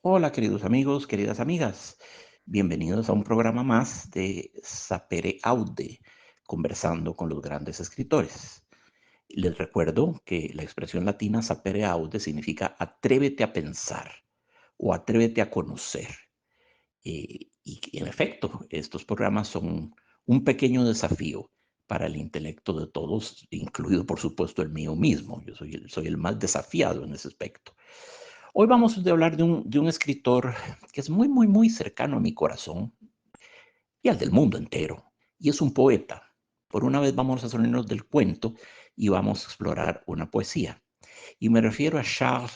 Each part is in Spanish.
Hola, queridos amigos, queridas amigas. Bienvenidos a un programa más de Sapere Aude, conversando con los grandes escritores. Les recuerdo que la expresión latina Sapere Aude significa atrévete a pensar o atrévete a conocer. Y en efecto, estos programas son un pequeño desafío para el intelecto de todos, incluido por supuesto el mío mismo. Yo soy el más desafiado en ese aspecto. Hoy vamos a hablar de un escritor que es muy, muy, muy cercano a mi corazón y al del mundo entero, y es un poeta. Por una vez vamos a salirnos del cuento y vamos a explorar una poesía. Y me refiero a Charles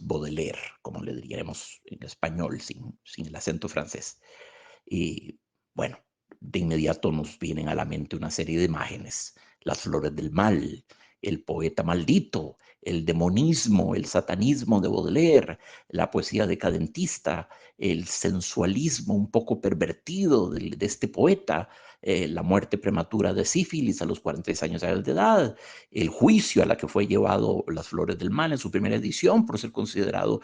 Baudelaire, como le diríamos en español, sin el acento francés. Y bueno, de inmediato nos vienen a la mente una serie de imágenes: las flores del mal, el poeta maldito, el demonismo, el satanismo de Baudelaire, la poesía decadentista, el sensualismo un poco pervertido de este poeta, la muerte prematura de sífilis a los 46 años de edad, el juicio a la que fue llevado Las Flores del Mal en su primera edición por ser considerado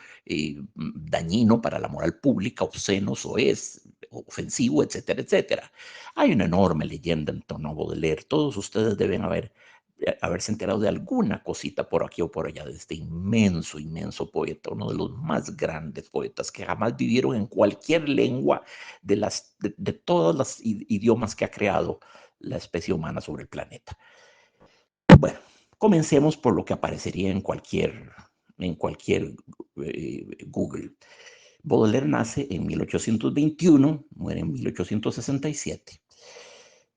dañino para la moral pública, obsceno, soez, ofensivo, etcétera, etcétera. Hay una enorme leyenda en torno a Baudelaire. Todos ustedes deben haberse enterado de alguna cosita por aquí o por allá de este inmenso, inmenso poeta, uno de los más grandes poetas que jamás vivieron en cualquier lengua de todos los idiomas que ha creado la especie humana sobre el planeta. Bueno, comencemos por lo que aparecería en cualquier Google. Baudelaire nace en 1821, muere en 1867.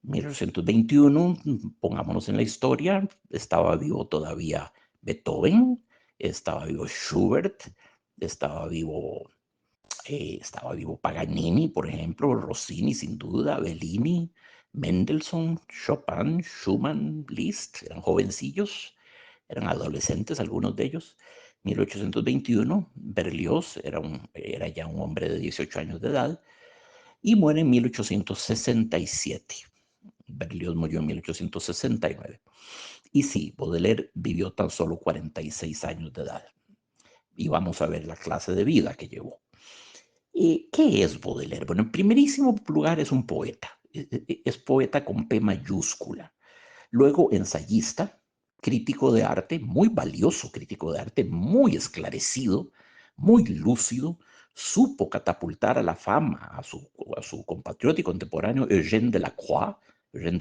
1821, pongámonos en la historia, estaba vivo todavía Beethoven, estaba vivo Schubert, estaba vivo, estaba vivo Paganini, por ejemplo, Rossini sin duda, Bellini, Mendelssohn, Chopin, Schumann, Liszt, eran jovencillos, eran adolescentes algunos de ellos. 1821, Berlioz era ya un hombre de 18 años de edad y muere en 1867. Berlioz murió en 1869. Y sí, Baudelaire vivió tan solo 46 años de edad. Y vamos a ver la clase de vida que llevó. ¿Qué es Baudelaire? Bueno, en primerísimo lugar es un poeta. Es poeta con P mayúscula. Luego ensayista, crítico de arte, muy valioso crítico de arte, muy esclarecido, muy lúcido, supo catapultar a la fama a su compatriota y contemporáneo Eugène Delacroix, el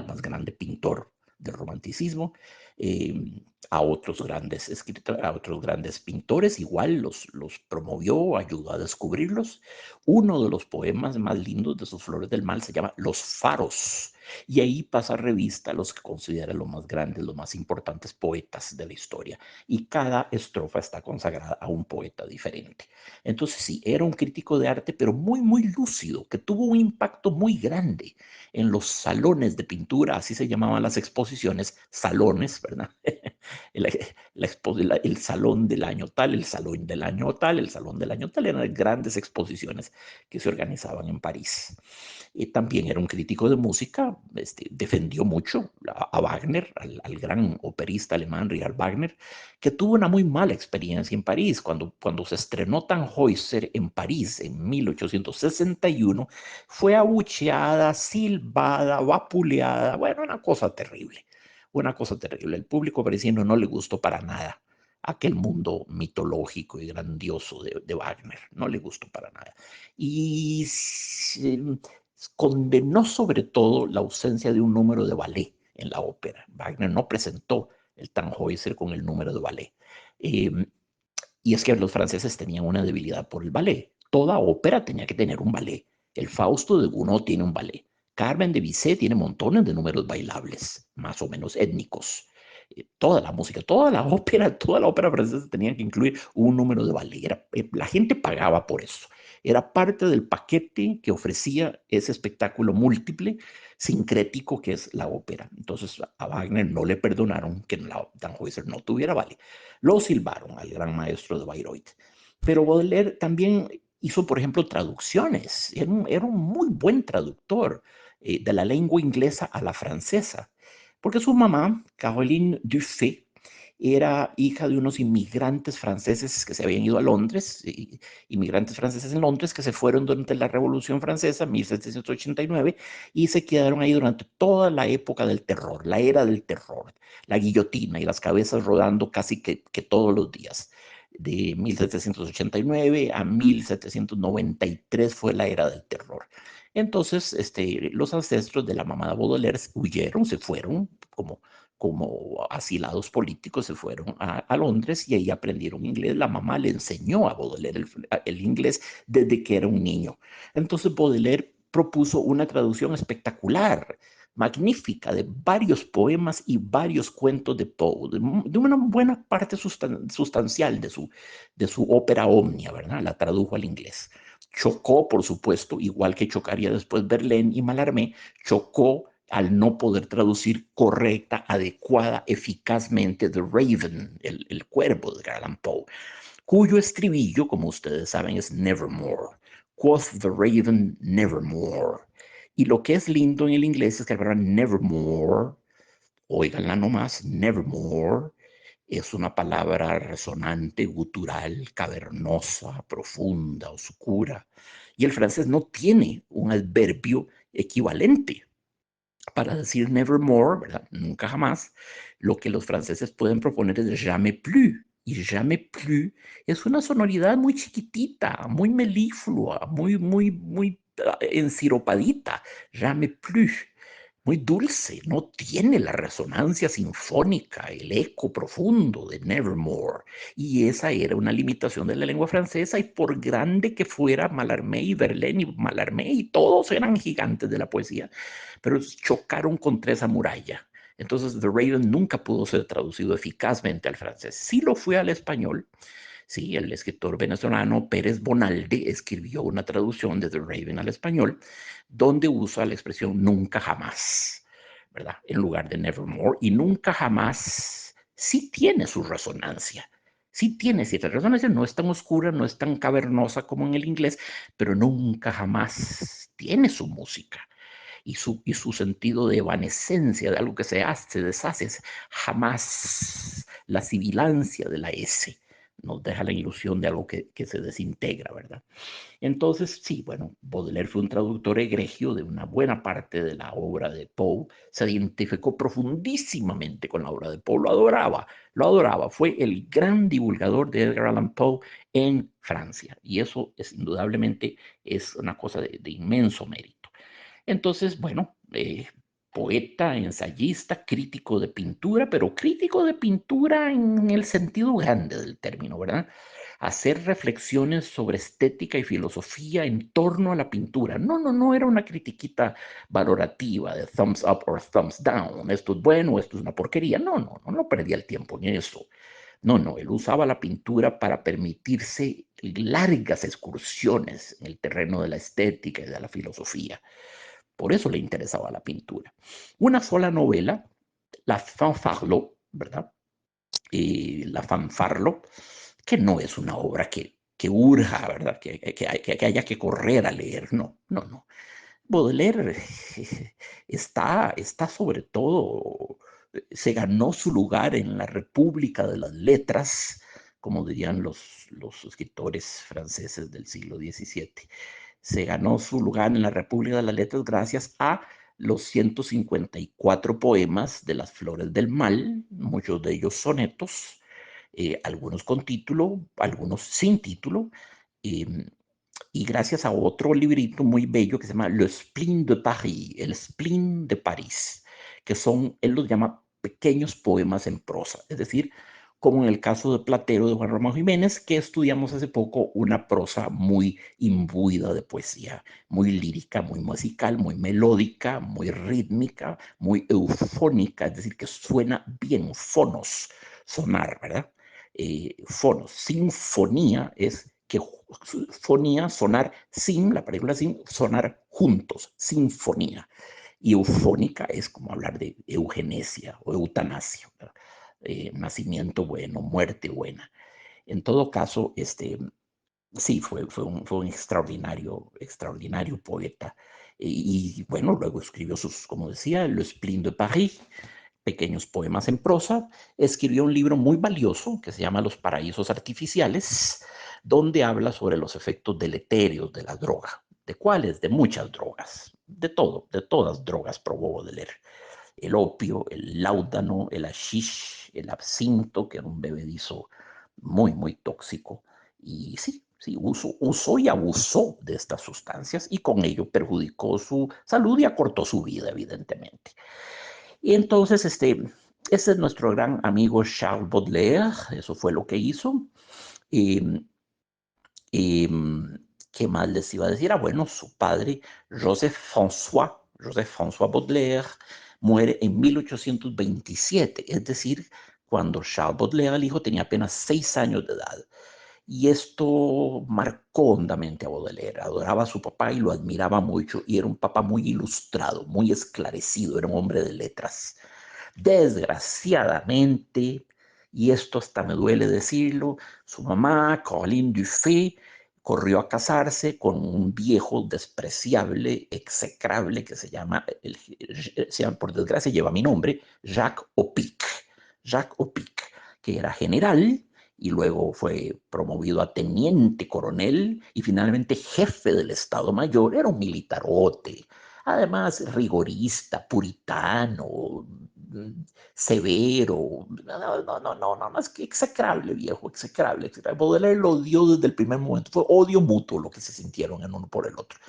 más grande pintor del romanticismo, a otros grandes escritores, a otros grandes pintores, igual los promovió, ayudó a descubrirlos. Uno de los poemas más lindos de sus Flores del Mal se llama Los Faros, y ahí pasa revista a los que considera los más grandes, los más importantes poetas de la historia. Y cada estrofa está consagrada a un poeta diferente. Entonces sí, era un crítico de arte, pero muy, muy lúcido, que tuvo un impacto muy grande en los salones de pintura, así se llamaban las exposiciones, salones, ¿verdad? el, el salón del año tal, el salón del año tal, el salón del año tal, eran grandes exposiciones que se organizaban en París. También era un crítico de música, defendió mucho a Wagner, al gran operista alemán Richard Wagner, que tuvo una muy mala experiencia en París. Cuando se estrenó Tannhäuser en París en 1861, fue abucheada, silbada, vapuleada, bueno, una cosa terrible, una cosa terrible. El público parisino no le gustó para nada aquel mundo mitológico y grandioso de Wagner, no le gustó para nada. Y condenó sobre todo la ausencia de un número de ballet en la ópera. Wagner no presentó el Tannhäuser con el número de ballet. Eh, y es que los franceses tenían una debilidad por el ballet. Toda ópera tenía que tener un ballet. El Fausto de Gounod tiene un ballet. Carmen de Bizet tiene montones de números bailables, más o menos étnicos. Toda la música, toda la ópera francesa tenía que incluir un número de ballet. La gente pagaba por eso. Era parte del paquete que ofrecía ese espectáculo múltiple, sincrético que es la ópera. Entonces a Wagner no le perdonaron que la Tannhäuser no tuviera ballet. Lo silbaron al gran maestro de Bayreuth. Pero Baudelaire también hizo, por ejemplo, traducciones. Era un muy buen traductor de la lengua inglesa a la francesa, porque su mamá, Caroline Dufay, era hija de unos inmigrantes franceses que se habían ido a Londres, inmigrantes franceses en Londres que se fueron durante la Revolución Francesa, 1789, y se quedaron ahí durante toda la época del terror, la era del terror, la guillotina y las cabezas rodando casi que todos los días. De 1789 a 1793 fue la era del terror. Entonces, los ancestros de la mamá de Baudelaire huyeron, se fueron como asilados políticos, se fueron a Londres y ahí aprendieron inglés. La mamá le enseñó a Baudelaire el inglés desde que era un niño. Entonces Baudelaire propuso una traducción espectacular, magnífica, de varios poemas y varios cuentos de Poe, de una buena parte sustancial de su ópera Omnia, ¿verdad? La tradujo al inglés. Chocó, por supuesto, igual que chocaría después Verlaine y Mallarmé, chocó al no poder traducir correcta, adecuada, eficazmente The Raven, el cuervo de Edgar Allan Poe, cuyo estribillo, como ustedes saben, es Nevermore. Quoth the Raven, Nevermore. Y lo que es lindo en el inglés es que la palabra Nevermore, oiganla nomás, Nevermore, es una palabra resonante, gutural, cavernosa, profunda, oscura. Y el francés no tiene un adverbio equivalente para decir nevermore, ¿verdad? Nunca jamás. Lo que los franceses pueden proponer es jamais plus. Y jamais plus es una sonoridad muy chiquitita, muy meliflua, muy ensiropadita. Jamais plus. Muy dulce, no tiene la resonancia sinfónica, el eco profundo de Nevermore. Y esa era una limitación de la lengua francesa, y por grande que fuera Mallarmé y Verlaine y Mallarmé, y todos eran gigantes de la poesía, pero chocaron contra esa muralla. Entonces, The Raven nunca pudo ser traducido eficazmente al francés. Sí lo fue al español. Sí, el escritor venezolano Pérez Bonalde escribió una traducción de The Raven al español, donde usa la expresión nunca jamás, ¿verdad? En lugar de nevermore. Y nunca jamás sí tiene su resonancia. Sí tiene cierta resonancia, no es tan oscura, no es tan cavernosa como en el inglés, pero nunca jamás tiene su música y su sentido de evanescencia, de algo que se hace, se deshace, jamás la sibilancia de la S nos deja la ilusión de algo que se desintegra, ¿verdad? Entonces, sí, bueno, Baudelaire fue un traductor egregio de una buena parte de la obra de Poe, se identificó profundísimamente con la obra de Poe, lo adoraba, fue el gran divulgador de Edgar Allan Poe en Francia, y eso es, indudablemente es una cosa de inmenso mérito. Entonces, bueno, poeta, ensayista, crítico de pintura, pero crítico de pintura en el sentido grande del término, ¿verdad? Hacer reflexiones sobre estética y filosofía en torno a la pintura. No era una critiquita valorativa de thumbs up or thumbs down. Esto es bueno, esto es una porquería. No perdía el tiempo en eso. No, él usaba la pintura para permitirse largas excursiones en el terreno de la estética y de la filosofía. Por eso le interesaba la pintura. Una sola novela, La Fanfarlo, ¿verdad? La Fanfarlo, que no es una obra que urja, ¿verdad? Que haya que correr a leer, no. Baudelaire está sobre todo, se ganó su lugar en la República de las Letras, como dirían los escritores franceses del siglo XVII. Se ganó su lugar en la República de las Letras gracias a los 154 poemas de las Flores del Mal, muchos de ellos sonetos, algunos con título, algunos sin título, eh, y gracias a otro librito muy bello que se llama Le Spleen de Paris, el Spleen de París, que son, él los llama pequeños poemas en prosa, es decir, como en el caso de Platero de Juan Ramón Jiménez, que estudiamos hace poco, una prosa muy imbuida de poesía, muy lírica, muy musical, muy melódica, muy rítmica, muy eufónica, es decir, que suena bien, fonos, sonar, ¿verdad? Fonos, sinfonía es que fonía, sonar, sin, la película sin, sonar juntos, sinfonía. Y eufónica es como hablar de eugenesia o eutanasia, nacimiento bueno, muerte buena. En todo caso, Sí, fue un extraordinario poeta. Bueno, luego escribió sus, como decía, Le Spleen de Paris, pequeños poemas en prosa. Escribió un libro muy valioso que se llama Los paraísos artificiales, donde habla sobre los efectos deletéreos de la droga. ¿De cuáles? De muchas drogas. De todo, de todas drogas probó Baudelaire. El opio, el láudano, el hashish, el absinto, que era un bebedizo muy tóxico. Y sí, sí, usó y abusó de estas sustancias y con ello perjudicó su salud y acortó su vida, evidentemente. Y entonces, este es nuestro gran amigo Charles Baudelaire, eso fue lo que hizo. Y, y, ¿Qué más les iba a decir? Ah, bueno, su padre, Joseph François Baudelaire, muere en 1827, es decir, cuando Charles Baudelaire, el hijo, tenía apenas 6 años de edad. Y esto marcó hondamente a Baudelaire. Adoraba a su papá y lo admiraba mucho. Y era un papá muy ilustrado, muy esclarecido. Era un hombre de letras. Desgraciadamente, y esto hasta me duele decirlo, su mamá, Caroline Dufay, corrió a casarse con un viejo despreciable, execrable, que por desgracia lleva mi nombre, Jacques Opic. Jacques Opic, que era general y luego fue promovido a teniente coronel y finalmente jefe del Estado Mayor. Era un militarote, además rigorista, puritano, severo. No, es que execrable, viejo, execrable, execrable. Baudelaire lo odió desde el primer momento. Fue odio mutuo lo que se sintieron en uno por el otro.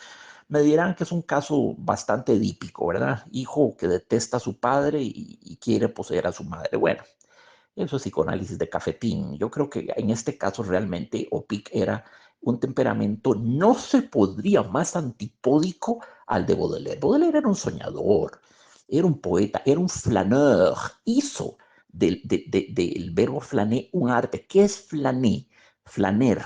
Me dirán que es un caso bastante edípico, ¿verdad? Hijo que detesta a su padre y quiere poseer a su madre. Bueno, eso es psicoanálisis de cafetín. Yo creo que en este caso realmente Opic era un temperamento, no se podría más antipódico al de Baudelaire. Baudelaire era un soñador, era un poeta, era un flaneur, hizo del verbo flâner un arte. ¿Qué es flâner? Flaner.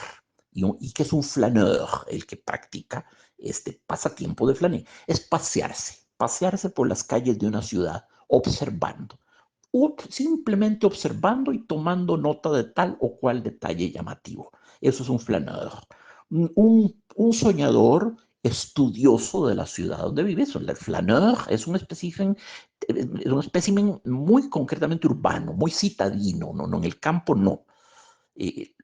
¿Y qué es un flaneur? El que practica este pasatiempo de flaner. Es pasearse por las calles de una ciudad observando simplemente observando y tomando nota de tal o cual detalle llamativo. Eso es un flaneur. Un soñador estudioso de la ciudad donde vive. El flaneur es un espécimen muy concretamente urbano, muy citadino, no, en el campo no.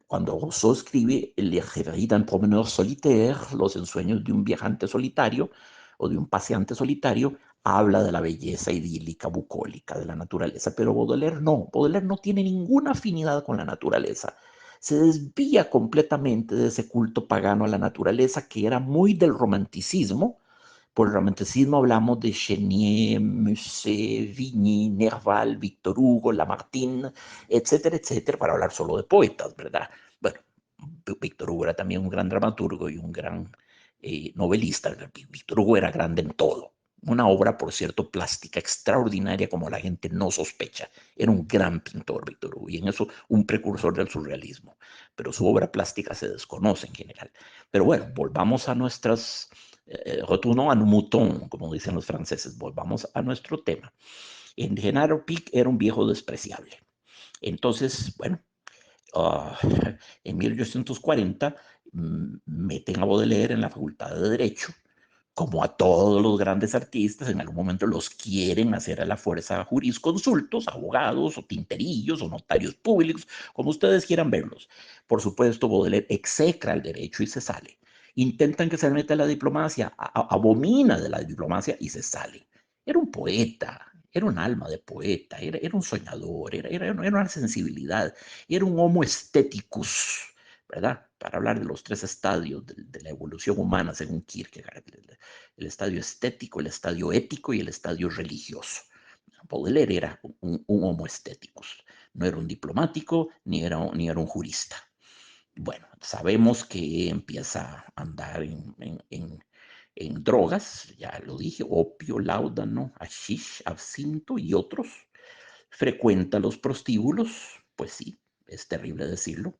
Cuando Rousseau escribe Le rêveries d'un promeneur solitaire, los ensueños de un viajante solitario o de un paseante solitario, habla de la belleza idílica, bucólica de la naturaleza, pero Baudelaire no tiene ninguna afinidad con la naturaleza. Se desvía completamente de ese culto pagano a la naturaleza que era muy del romanticismo. Por el romanticismo hablamos de Chenier, Musset, Vigny, Nerval, Victor Hugo, Lamartine, etcétera, etcétera, para hablar solo de poetas, ¿verdad? Bueno, Victor Hugo era también un gran dramaturgo y un gran novelista. Victor Hugo era grande en todo. Una obra, por cierto, plástica extraordinaria como la gente no sospecha. Era un gran pintor, Victor Hugo, y en eso un precursor del surrealismo. Pero su obra plástica se desconoce en general. Pero bueno, volvamos a nuestras retournons à nos moutons, como dicen los franceses, volvamos a nuestro tema. En Genaro Pic era un viejo despreciable. Entonces, bueno, uh, en 1840 meten a Baudelaire en la Facultad de Derecho. Como a todos los grandes artistas, en algún momento los quieren hacer a la fuerza jurisconsultos, abogados o tinterillos o notarios públicos, como ustedes quieran verlos. Por supuesto, Baudelaire execra el derecho y se sale. Intentan que se meta a la diplomacia, abomina de la diplomacia y se sale. Era un poeta, era un alma de poeta, era un soñador, era una sensibilidad, era un homo aestheticus, ¿verdad? Para hablar de los tres estadios de la evolución humana, según Kierkegaard, el estadio estético, el estadio ético y el estadio religioso. Baudelaire era un homo estéticus, no era un diplomático ni era un jurista. Bueno, sabemos que empieza a andar en drogas, ya lo dije, opio, láudano, hashish, absinto y otros. Frecuenta los prostíbulos, pues sí, es terrible decirlo.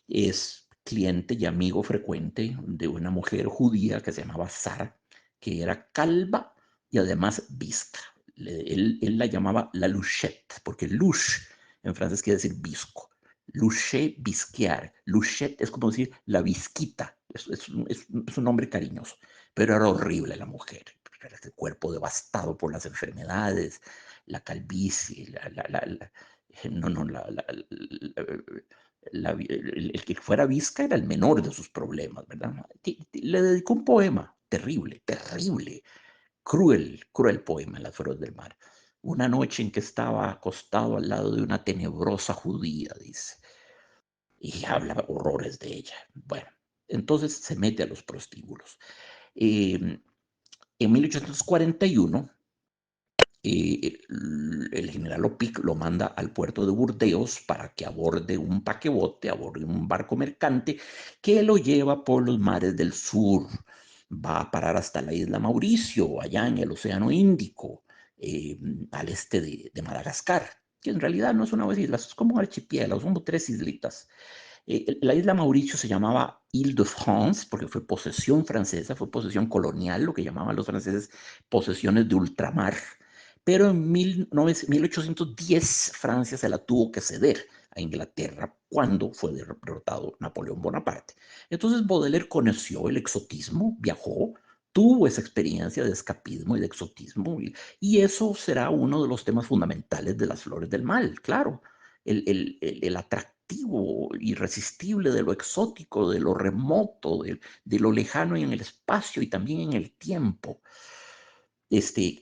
Es cliente y amigo frecuente de una mujer judía que se llamaba Sara, que era calva y además visca. Él la llamaba la Luchette, porque louche en francés quiere decir visco. Luché Bisquier. Luchet es como decir la visquita. Es un nombre cariñoso. Pero era horrible la mujer. Era este cuerpo devastado por las enfermedades, la calvicie, no, no, el que fuera visca era el menor de sus problemas, ¿verdad? Le dedicó un poema terrible, terrible, cruel, cruel poema en las flores del mar. Una noche en que estaba acostado al lado de una tenebrosa judía, dice, y habla horrores de ella. Bueno, entonces se mete a los prostíbulos. En 1841, el general Opic lo manda al puerto de Burdeos para que aborde un paquebote, aborde un barco mercante que lo lleva por los mares del sur. Va a parar hasta la isla Mauricio, allá en el Océano Índico, eh, al este de Madagascar, que en realidad no es una isla, es como un archipiélago, son 3 islitas. La isla Mauricio se llamaba Île-de-France porque fue posesión francesa, fue posesión colonial, lo que llamaban los franceses posesiones de ultramar. Pero en 1810 Francia se la tuvo que ceder a Inglaterra cuando fue derrotado Napoleón Bonaparte. Entonces Baudelaire conoció el exotismo, viajó, tuvo esa experiencia de escapismo y de exotismo, y eso será uno de los temas fundamentales de Las Flores del Mal, claro. El atractivo irresistible de lo exótico, de lo remoto, de lo lejano en el espacio y también en el tiempo.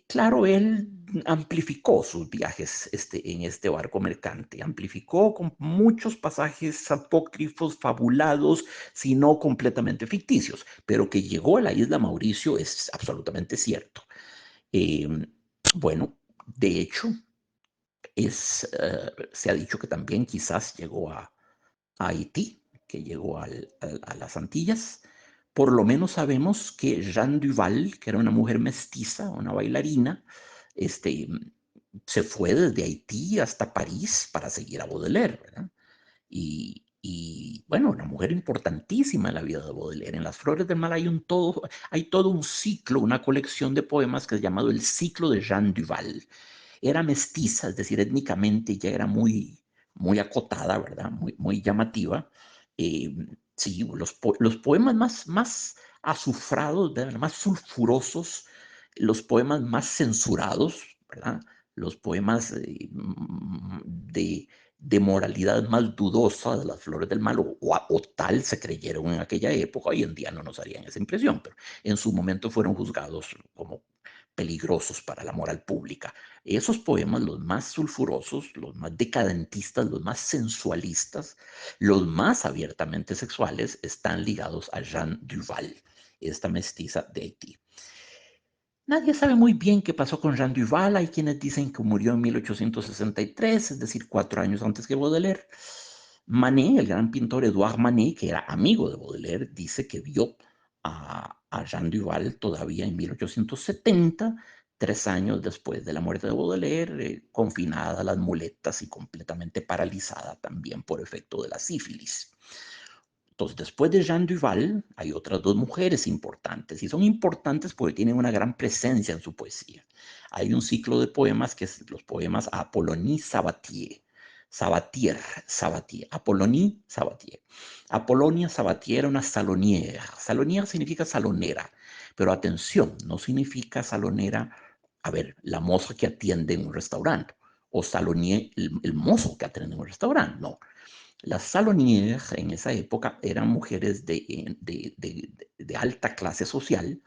Claro, él amplificó sus viajes en este barco mercante, amplificó con muchos pasajes apócrifos, fabulados, si no completamente ficticios, pero que llegó a la isla Mauricio es absolutamente cierto. Eh, bueno, de hecho, se ha dicho que también quizás llegó a Haití, que llegó a las Antillas. Por lo menos sabemos que Jeanne Duval, que era una mujer mestiza, una bailarina, este, se fue desde Haití hasta París para seguir a Baudelaire, ¿verdad? Bueno, una mujer importantísima en la vida de Baudelaire. En Las Flores del Mal hay todo un ciclo, una colección de poemas que es llamado el ciclo de Jeanne Duval. Era mestiza, es decir, étnicamente ya era muy, muy acotada, ¿verdad? Muy, muy llamativa. Eh, sí, los poemas más azufrados, ¿verdad? Más sulfurosos, los poemas más censurados, ¿verdad? Los poemas de moralidad más dudosa de Las Flores del Mal, o tal se creyeron en aquella época. Hoy en día no nos harían esa impresión, pero en su momento fueron juzgados como peligrosos para la moral pública. Esos poemas, los más sulfurosos, los más decadentistas, los más sensualistas, los más abiertamente sexuales, están ligados a Jeanne Duval, esta mestiza de Haití. Nadie sabe muy bien qué pasó con Jean Duval. Hay quienes dicen que murió en 1863, es decir, 4 años antes que Baudelaire. Manet, el gran pintor Edouard Manet, que era amigo de Baudelaire, dice que vio a Jean Duval todavía en 1870, 3 años después de la muerte de Baudelaire, confinada a las muletas y completamente paralizada también por efecto de la sífilis. Entonces, después de Jeanne Duval, hay otras 2 mujeres importantes, y son importantes porque tienen una gran presencia en su poesía. Hay un ciclo de poemas que es los poemas Apollonie Sabatier. Apollonie Sabatier. Apollonia Sabatier era una saloniera. Saloniera significa salonera, pero atención, no significa salonera, a ver, la moza que atiende en un restaurante, o salonier, el mozo que atiende en un restaurante, no. Las salonières en esa época eran mujeres de alta clase social,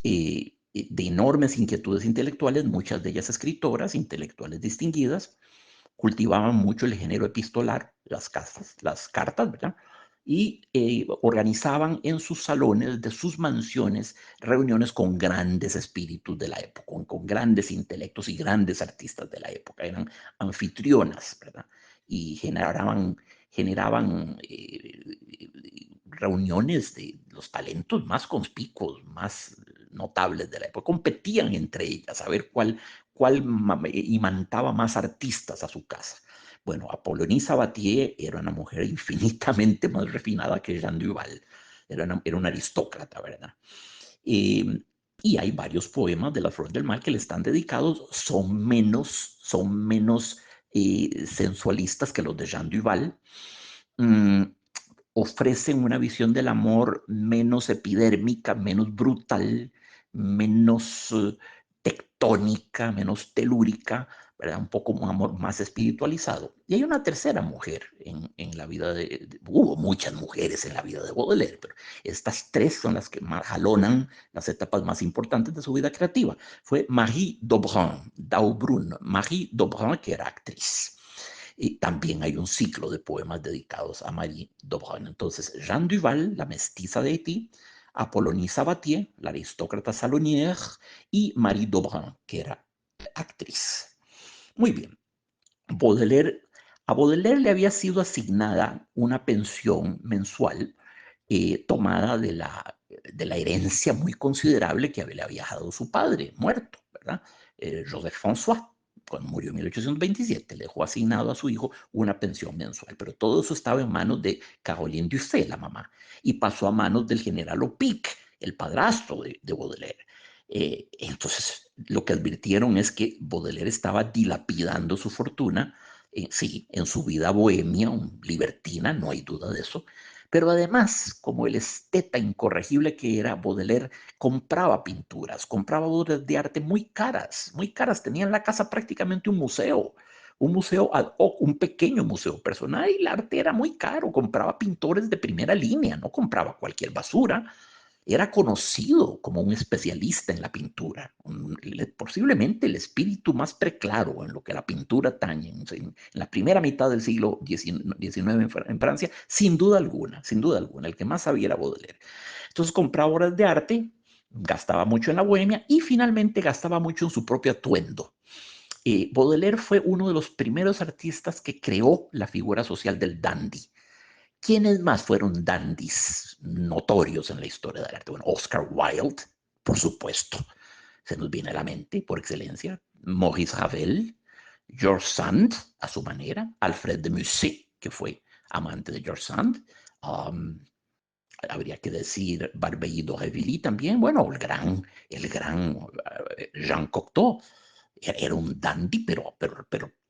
de enormes inquietudes intelectuales, muchas de ellas escritoras, intelectuales distinguidas, cultivaban mucho el género epistolar, las cartas, ¿verdad? Y organizaban en sus salones de sus mansiones reuniones con grandes espíritus de la época, con grandes intelectos y grandes artistas de la época. Eran anfitrionas, ¿verdad? Y generaban reuniones de los talentos más conspicuos, más notables de la época. Competían entre ellas a ver cuál imantaba más artistas a su casa. Bueno, Apollonie Sabatier era una mujer infinitamente más refinada que Jeanne Duval. Era una aristócrata, ¿verdad? Eh, y hay varios poemas de Las Flores del Mal que le están dedicados, son menos sensualistas que los de Jean Duval, mm, ofrecen una visión del amor menos epidérmica, menos brutal, menos tectónica, menos telúrica, ¿verdad? Un poco un amor más espiritualizado. Y hay una tercera mujer en la vida hubo muchas mujeres en la vida de Baudelaire, pero estas tres son las que más jalonan las etapas más importantes de su vida creativa. Fue Marie Daubrun, Marie Daubrun, que era actriz. Y también hay un ciclo de poemas dedicados a Marie Daubrun. Entonces, Jeanne Duval, la mestiza de Haití, Apollonie Sabatier, la aristócrata salonière, y Marie Daubrun, que era actriz. Muy bien. Baudelaire, a Baudelaire le había sido asignada una pensión mensual tomada de la herencia muy considerable que le había dejado su padre, muerto, ¿verdad? Joseph François, cuando murió en 1827, le dejó asignado a su hijo una pensión mensual, pero todo eso estaba en manos de Caroline Dufay, la mamá, y pasó a manos del general Opic, el padrastro de Baudelaire. Entonces, lo que advirtieron es que Baudelaire estaba dilapidando su fortuna, sí, en su vida bohemia, libertina, no hay duda de eso, pero además, como el esteta incorregible que era, Baudelaire compraba pinturas, compraba obras de arte muy caras, tenía en la casa prácticamente un museo ad hoc, un pequeño museo personal, y el arte era muy caro, compraba pintores de primera línea, no compraba cualquier basura, era conocido como un especialista en la pintura, posiblemente el espíritu más preclaro en lo que la pintura atañe en la primera mitad del siglo XIX en Francia, sin duda alguna, el que más sabía era Baudelaire. Entonces compraba obras de arte, gastaba mucho en la bohemia y finalmente gastaba mucho en su propio atuendo. Baudelaire fue uno de los primeros artistas que creó la figura social del dandy. ¿Quiénes más fueron dandies notorios en la historia del arte? Bueno, Oscar Wilde, por supuesto, se nos viene a la mente por excelencia. Maurice Ravel, George Sand, a su manera, Alfred de Musset, que fue amante de George Sand. Um, Habría que decir Barbey d'Aurevilly también. Bueno, el gran Jean Cocteau era un dandy, pero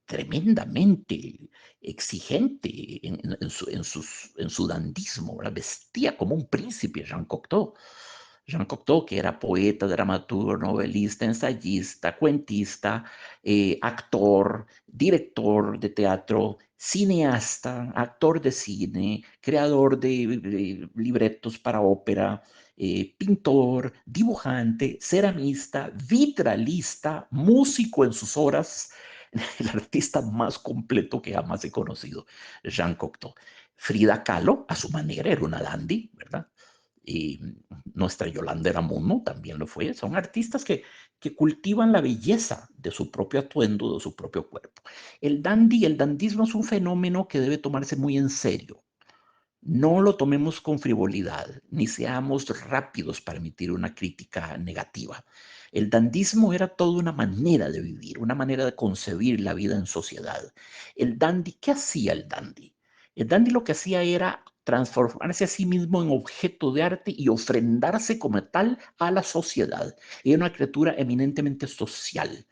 tremendamente exigente en su dandismo, ¿verdad? Vestía como un príncipe Jean Cocteau. Jean Cocteau, que era poeta, dramaturgo, novelista, ensayista, cuentista, actor, director de teatro, cineasta, actor de cine, creador de libretos para ópera, pintor, dibujante, ceramista, vitralista, músico en sus horas, el artista más completo que jamás he conocido, Jean Cocteau. Frida Kahlo, a su manera, era una dandy, ¿verdad? Y nuestra Yolanda Eramuno también lo fue. Son artistas que cultivan la belleza de su propio atuendo, de su propio cuerpo. El dandismo es un fenómeno que debe tomarse muy en serio. No lo tomemos con frivolidad, ni seamos rápidos para emitir una crítica negativa. El dandismo era toda una manera de vivir, una manera de concebir la vida en sociedad. El dandy, ¿qué hacía el dandy? El dandy lo que hacía era transformarse a sí mismo en objeto de arte y ofrendarse como tal a la sociedad. Era una criatura eminentemente social.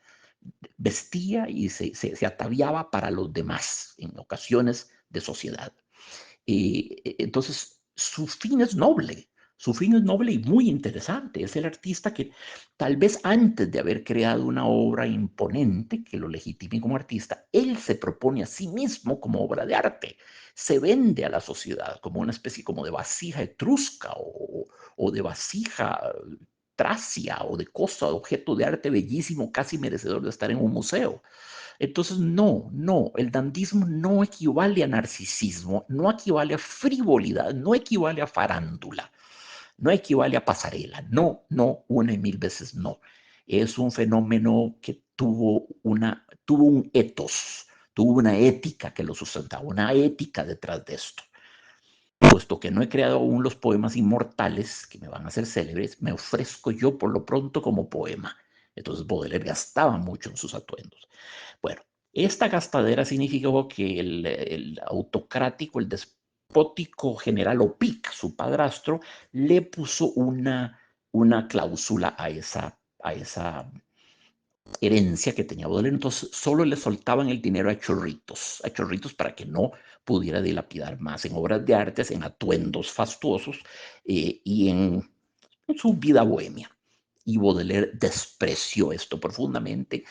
Vestía y se ataviaba para los demás en ocasiones de sociedad. Entonces, su fin es noble y muy interesante. Es el artista que tal vez antes de haber creado una obra imponente que lo legitime como artista, él se propone a sí mismo como obra de arte. Se vende a la sociedad como una especie como de vasija etrusca o de vasija tracia o de cosa, de objeto de arte bellísimo, casi merecedor de estar en un museo. Entonces, no, el dandismo no equivale a narcisismo, no equivale a frivolidad, no equivale a farándula, no equivale a pasarela, no, una y mil veces no. Es un fenómeno que tuvo un ethos, tuvo una ética que lo sustentaba, una ética detrás de esto. Puesto que no he creado aún los poemas inmortales que me van a hacer célebres, me ofrezco yo por lo pronto como poema. Entonces Baudelaire gastaba mucho en sus atuendos. Bueno, esta gastadera significó que el autocrático, el despótico general Opic, su padrastro, le puso una cláusula a esa herencia que tenía Baudelaire, entonces solo le soltaban el dinero a chorritos para que no pudiera dilapidar más en obras de artes, en atuendos fastuosos y en su vida bohemia. Y Baudelaire despreció esto profundamente,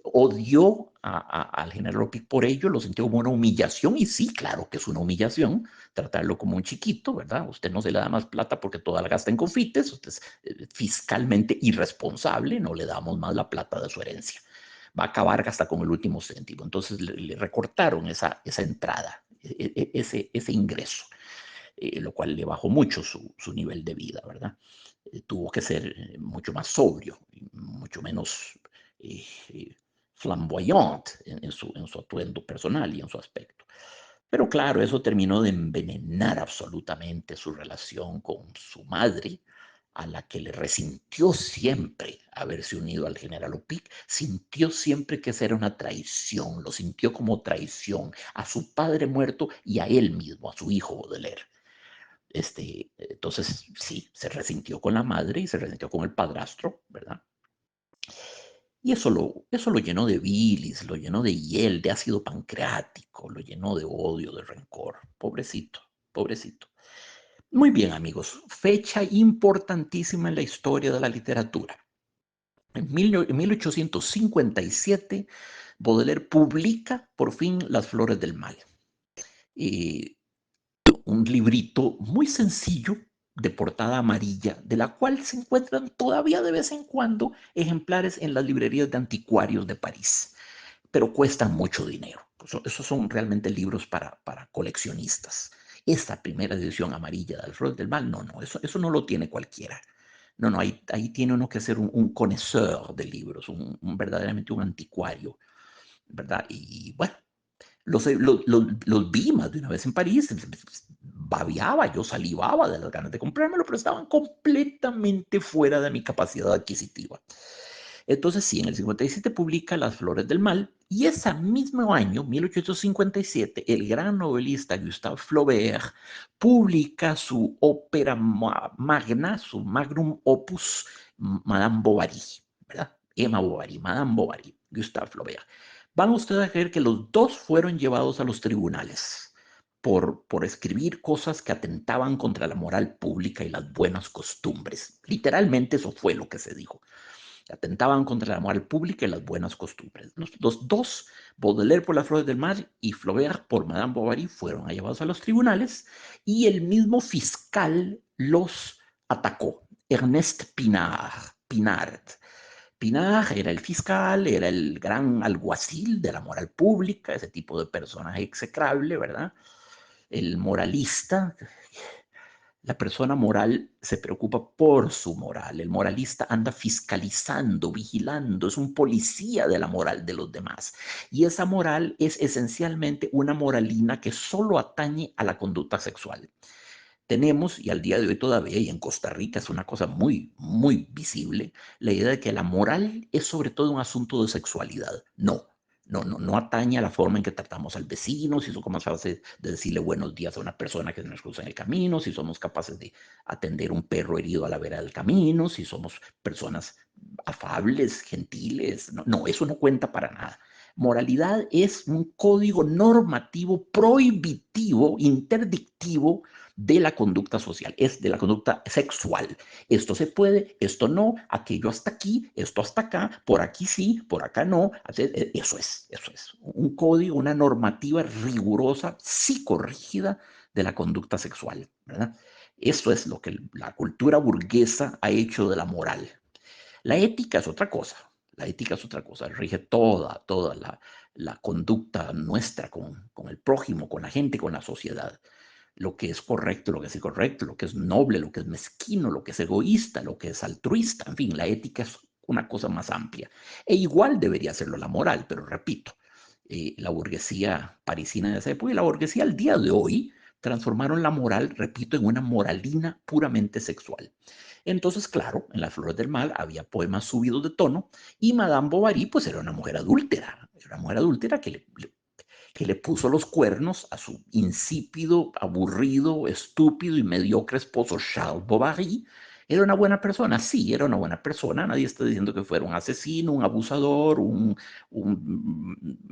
odió al general Opic por ello, lo sintió como una humillación, y sí, claro que es una humillación tratarlo como un chiquito, ¿verdad? Usted no se le da más plata porque toda la gasta en confites, usted es fiscalmente irresponsable, no le damos más la plata de su herencia. Va a acabar hasta con el último céntimo. Entonces le recortaron esa entrada, ese ingreso, lo cual le bajó mucho su nivel de vida, ¿verdad? Tuvo que ser mucho más sobrio, mucho menos flamboyant en su atuendo personal y en su aspecto. Pero claro, eso terminó de envenenar absolutamente su relación con su madre, a la que le resintió siempre haberse unido al general Opic, sintió siempre que esa era una traición, lo sintió como traición a su padre muerto y a él mismo, a su hijo Baudelaire. Entonces, sí, se resintió con la madre y se resintió con el padrastro, ¿verdad? Y eso lo llenó de bilis, lo llenó de hiel, de ácido pancreático, lo llenó de odio, de rencor. Pobrecito, pobrecito. Muy bien, amigos, fecha importantísima en la historia de la literatura. En 1857, Baudelaire publica por fin Las Flores del Mal. Y un librito muy sencillo de portada amarilla, de la cual se encuentran todavía de vez en cuando ejemplares en las librerías de anticuarios de París, pero cuestan mucho dinero. Esos son realmente libros para coleccionistas. Esta primera edición amarilla del Rol del Mal, no, no, eso no lo tiene cualquiera. No, no, ahí tiene uno que ser un connoisseur de libros, verdaderamente un anticuario, ¿verdad? Y bueno, los vi más de una vez en París, babiaba, yo salivaba de las ganas de comprármelo, pero estaban completamente fuera de mi capacidad adquisitiva. Entonces, sí, en el 57 publica Las Flores del Mal, y ese mismo año, 1857, el gran novelista Gustave Flaubert publica su ópera magna, su magnum opus, Madame Bovary, ¿verdad? Emma Bovary, Madame Bovary, Gustave Flaubert. Van ustedes a creer que los dos fueron llevados a los tribunales por escribir cosas que atentaban contra la moral pública y las buenas costumbres. Literalmente eso fue lo que se dijo. Atentaban contra la moral pública y las buenas costumbres. Los dos, Baudelaire por Las Flores del Mal y Flaubert por Madame Bovary, fueron llevados a los tribunales y el mismo fiscal los atacó, Ernest Pinard. Pinard era el fiscal, era el gran alguacil de la moral pública, ese tipo de personaje execrable, ¿verdad? El moralista. La persona moral se preocupa por su moral. El moralista anda fiscalizando, vigilando, es un policía de la moral de los demás. Y esa moral es esencialmente una moralina que solo atañe a la conducta sexual. Tenemos, y al día de hoy todavía, y en Costa Rica es una cosa muy, muy visible, la idea de que la moral es sobre todo un asunto de sexualidad. No, no, no, no atañe a la forma en que tratamos al vecino, si somos capaces de decirle buenos días a una persona que se nos cruza en el camino, si somos capaces de atender un perro herido a la vera del camino, si somos personas afables, gentiles. No, no, eso no cuenta para nada. Moralidad es un código normativo prohibitivo, interdictivo de la conducta social, es de la conducta sexual. Esto se puede, esto no, aquello hasta aquí, esto hasta acá, por aquí sí, por acá no. Eso es un código, una normativa rigurosa, psicorrígida de la conducta sexual, ¿verdad? Eso es lo que la cultura burguesa ha hecho de la moral. La ética es otra cosa. La ética es otra cosa, rige toda la conducta nuestra con el prójimo, con la gente, con la sociedad. Lo que es correcto, lo que es incorrecto, lo que es noble, lo que es mezquino, lo que es egoísta, lo que es altruista, en fin, la ética es una cosa más amplia. E igual debería serlo la moral, pero repito, la burguesía parisina de esa época y la burguesía al día de hoy transformaron la moral, repito, en una moralina puramente sexual. Entonces, claro, en Las Flores del Mal había poemas subidos de tono y Madame Bovary pues era una mujer adúltera, que le puso los cuernos a su insípido, aburrido, estúpido y mediocre esposo Charles Bovary, ¿Era una buena persona? Sí, era una buena persona. Nadie está diciendo que fuera un asesino, un abusador, un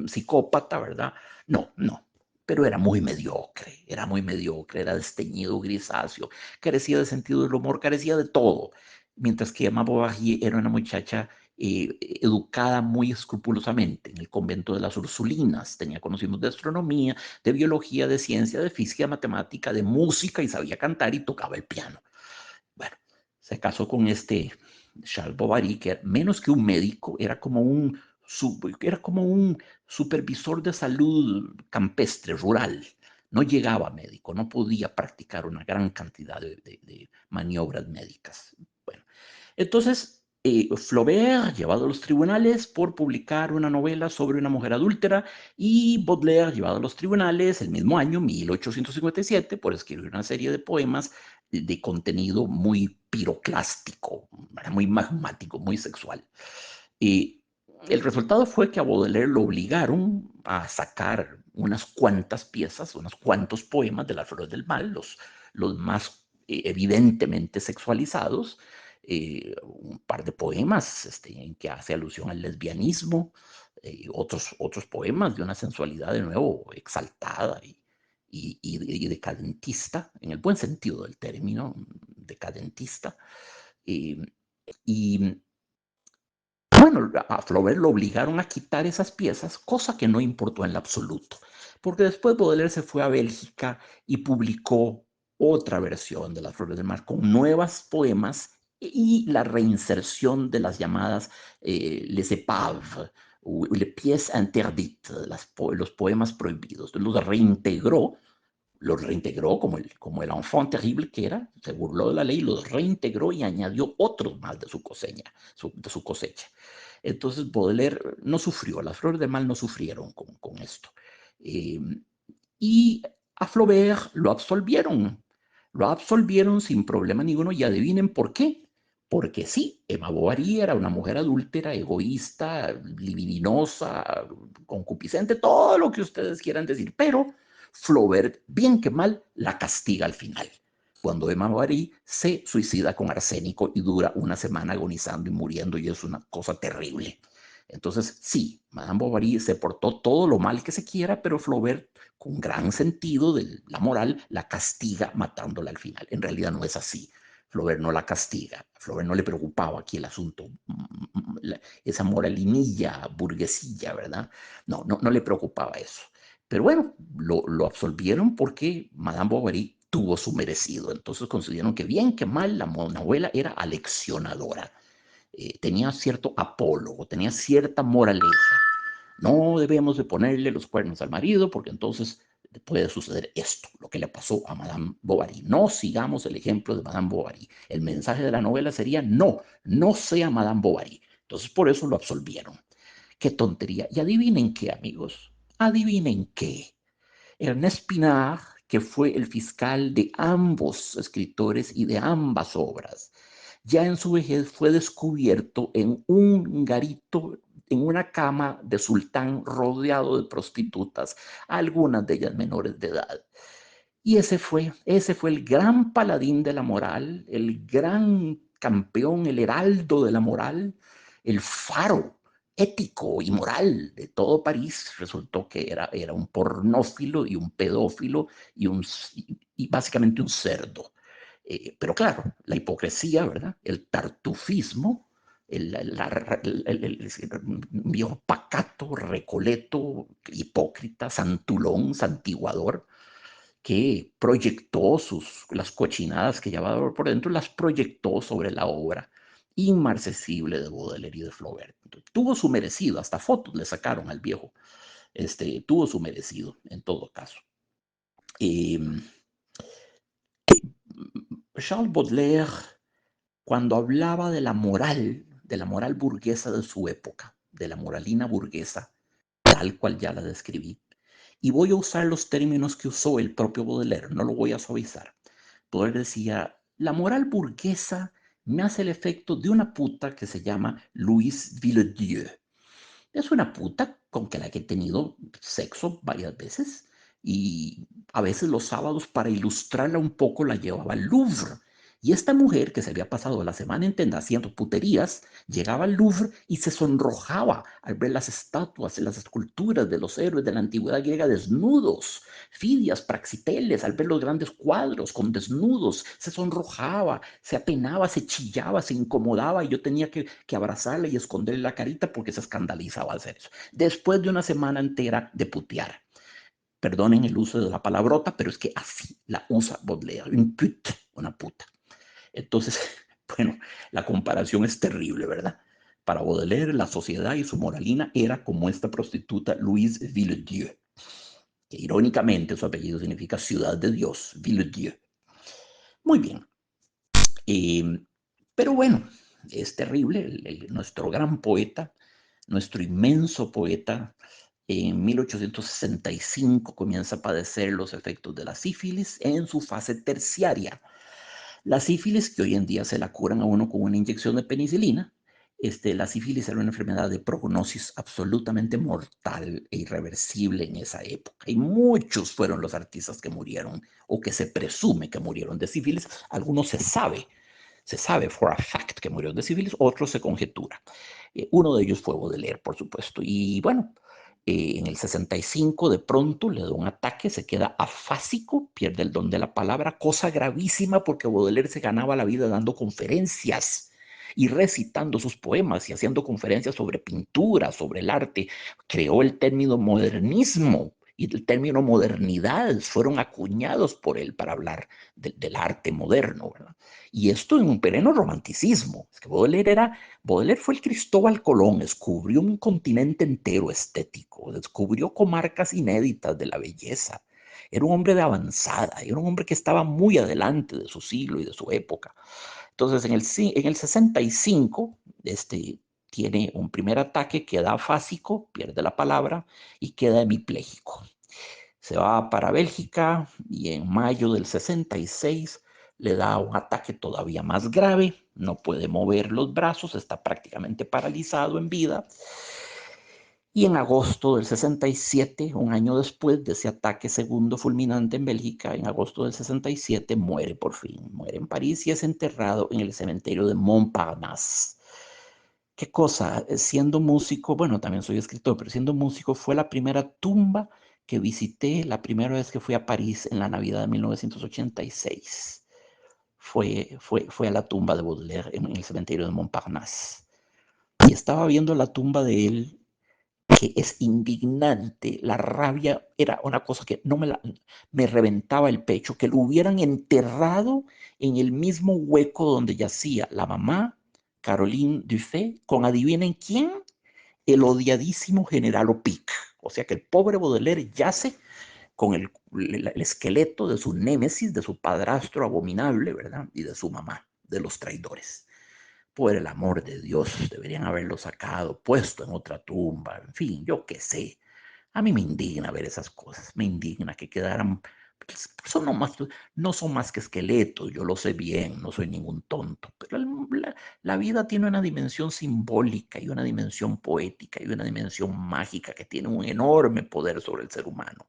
psicópata, ¿verdad? No, no. Pero era muy mediocre, era desteñido, grisáceo, carecía de sentido del humor, carecía de todo. Mientras que Emma Bovary era una muchacha educada muy escrupulosamente en el convento de las Ursulinas, tenía conocimientos de astronomía, de biología, de ciencia, de física, de matemática, de música y sabía cantar y tocaba el piano. Bueno, se casó con este Charles Bovary, que menos que un médico, era como un supervisor de salud campestre, rural. No llegaba a médico, no podía practicar una gran cantidad de maniobras médicas. Bueno, entonces, Flaubert, llevado a los tribunales por publicar una novela sobre una mujer adúltera, y Baudelaire, llevado a los tribunales el mismo año, 1857, por escribir una serie de poemas de contenido muy piroclástico, muy magmático, muy sexual. Y el resultado fue que a Baudelaire lo obligaron a sacar unas cuantas piezas, unos cuantos poemas de las Flores del Mal, los más evidentemente sexualizados, un par de poemas en que hace alusión al lesbianismo, otros poemas de una sensualidad de nuevo exaltada y decadentista, en el buen sentido del término, decadentista. eh, y bueno, a Flaubert lo obligaron a quitar esas piezas, cosa que no importó en lo absoluto, porque después Baudelaire se fue a Bélgica y publicó otra versión de Las Flores del Mar con nuevos poemas y la reinserción de las llamadas les épaves, o les pièces interdites, los poemas prohibidos. Los reintegró como el enfant terrible que era, se burló de la ley, los reintegró y añadió otros más de su cosecha. Entonces Baudelaire no sufrió, las Flores del Mal no sufrieron con esto. Eh, y a Flaubert lo absolvieron sin problema ninguno y adivinen por qué. Porque sí, Emma Bovary era una mujer adúltera, egoísta, libidinosa, concupiscente, todo lo que ustedes quieran decir, pero Flaubert, bien que mal, la castiga al final. Cuando Emma Bovary se suicida con arsénico y dura una semana agonizando y muriendo y es una cosa terrible. Entonces, sí, Madame Bovary se portó todo lo mal que se quiera, pero Flaubert, con gran sentido de la moral, la castiga matándola al final. En realidad no es así. Flaubert no la castiga. A Flaubert no le preocupaba aquí el asunto, esa moralinilla, burguesilla, ¿verdad? No, no, no le preocupaba eso. Pero bueno, lo absolvieron porque Madame Bovary tuvo su merecido. Entonces consideraron que bien que mal la novela era aleccionadora. Tenía cierto apólogo, tenía cierta moraleja. No debemos de ponerle los cuernos al marido porque entonces puede suceder esto, lo que le pasó a Madame Bovary. No sigamos el ejemplo de Madame Bovary. El mensaje de la novela sería no, no sea Madame Bovary. Entonces por eso lo absolvieron. Qué tontería. Y adivinen qué, amigos. Adivinen qué. Ernest Pinard, que fue el fiscal de ambos escritores y de ambas obras, ya en su vejez fue descubierto en un garito, en una cama de sultán rodeado de prostitutas, algunas de ellas menores de edad. Y ese fue el gran paladín de la moral, el gran campeón, el heraldo de la moral, el faro ético y moral de todo París. Resultó que era un pornófilo y un pedófilo y básicamente un cerdo. Pero claro, la hipocresía, ¿verdad? El tartufismo, el viejo pacato, recoleto, hipócrita, santulón, santiguador, que proyectó las cochinadas que llevaba por dentro, las proyectó sobre la obra inmarcesible de Baudelaire y de Flaubert. Entonces, tuvo su merecido, hasta fotos le sacaron al viejo, tuvo su merecido en todo caso. Eh, Charles Baudelaire, cuando hablaba de la moral burguesa de su época, de la moralina burguesa, tal cual ya la describí, y voy a usar los términos que usó el propio Baudelaire, no lo voy a suavizar. Baudelaire decía, la moral burguesa me hace el efecto de una puta que se llama Louise Villedieu. Es una puta con la que he tenido sexo varias veces y a veces los sábados para ilustrarla un poco la llevaba al Louvre Y esta mujer, que se había pasado la semana entera haciendo puterías, llegaba al Louvre y se sonrojaba al ver las estatuas y las esculturas de los héroes de la antigüedad griega desnudos. Fidias, Praxiteles, al ver los grandes cuadros con desnudos, se sonrojaba, se apenaba, se chillaba, se incomodaba y yo tenía que abrazarla y esconderle la carita porque se escandalizaba al hacer eso. Después de una semana entera de putear. Perdonen el uso de la palabrota, pero es que así la usa Baudelaire, un put, una puta. Entonces, bueno, la comparación es terrible, ¿verdad? Para Baudelaire, la sociedad y su moralina era como esta prostituta Louise Villedieu, que irónicamente su apellido significa ciudad de Dios, Villedieu. Muy bien. Eh, pero bueno, es terrible. Nuestro gran poeta, nuestro inmenso poeta, en 1865 comienza a padecer los efectos de la sífilis en su fase terciaria. La sífilis, que hoy en día se la curan a uno con una inyección de penicilina, la sífilis era una enfermedad de prognosis absolutamente mortal e irreversible en esa época. Y muchos fueron los artistas que murieron o que se presume que murieron de sífilis. Algunos se sabe for a fact que murió de sífilis, otros se conjetura. Uno de ellos fue Baudelaire, por supuesto. Y bueno, en el 65 de pronto le da un ataque, se queda afásico, pierde el don de la palabra, cosa gravísima porque Baudelaire se ganaba la vida dando conferencias y recitando sus poemas y haciendo conferencias sobre pintura, sobre el arte. Creó el término modernismo y el término modernidad fueron acuñados por él para hablar del arte moderno, ¿verdad? Y esto en un pleno romanticismo. Es que Baudelaire fue el Cristóbal Colón, descubrió un continente entero estético, descubrió comarcas inéditas de la belleza. Era un hombre de avanzada, era un hombre que estaba muy adelante de su siglo y de su época. Entonces, en el 65, tiene un primer ataque, queda afásico, pierde la palabra y queda hemipléjico. Se va para Bélgica y en mayo del 66 le da un ataque todavía más grave, no puede mover los brazos, está prácticamente paralizado en vida. Y en agosto del 67, un año después de ese ataque segundo fulminante en Bélgica, en agosto del 67 muere por fin, muere en París y es enterrado en el cementerio de Montparnasse. ¿Qué cosa? Siendo músico, bueno, también soy escritor, pero siendo músico fue la primera tumba que visité la primera vez que fui a París en la Navidad de 1986. Fue a la tumba de Baudelaire en el cementerio de Montparnasse. Y estaba viendo la tumba de él, que es indignante. La rabia era una cosa que no me reventaba el pecho, que lo hubieran enterrado en el mismo hueco donde yacía la mamá, Caroline Dufay, con adivinen quién, el odiadísimo general Opic. O sea que el pobre Baudelaire yace con el esqueleto de su némesis, de su padrastro abominable, ¿verdad? Y de su mamá, de los traidores. Por el amor de Dios, deberían haberlo sacado, puesto en otra tumba, en fin, yo qué sé. A mí me indigna ver esas cosas, me indigna que quedaran, son no son más que esqueletos, yo lo sé bien, no soy ningún tonto, pero la vida tiene una dimensión simbólica y una dimensión poética y una dimensión mágica que tiene un enorme poder sobre el ser humano.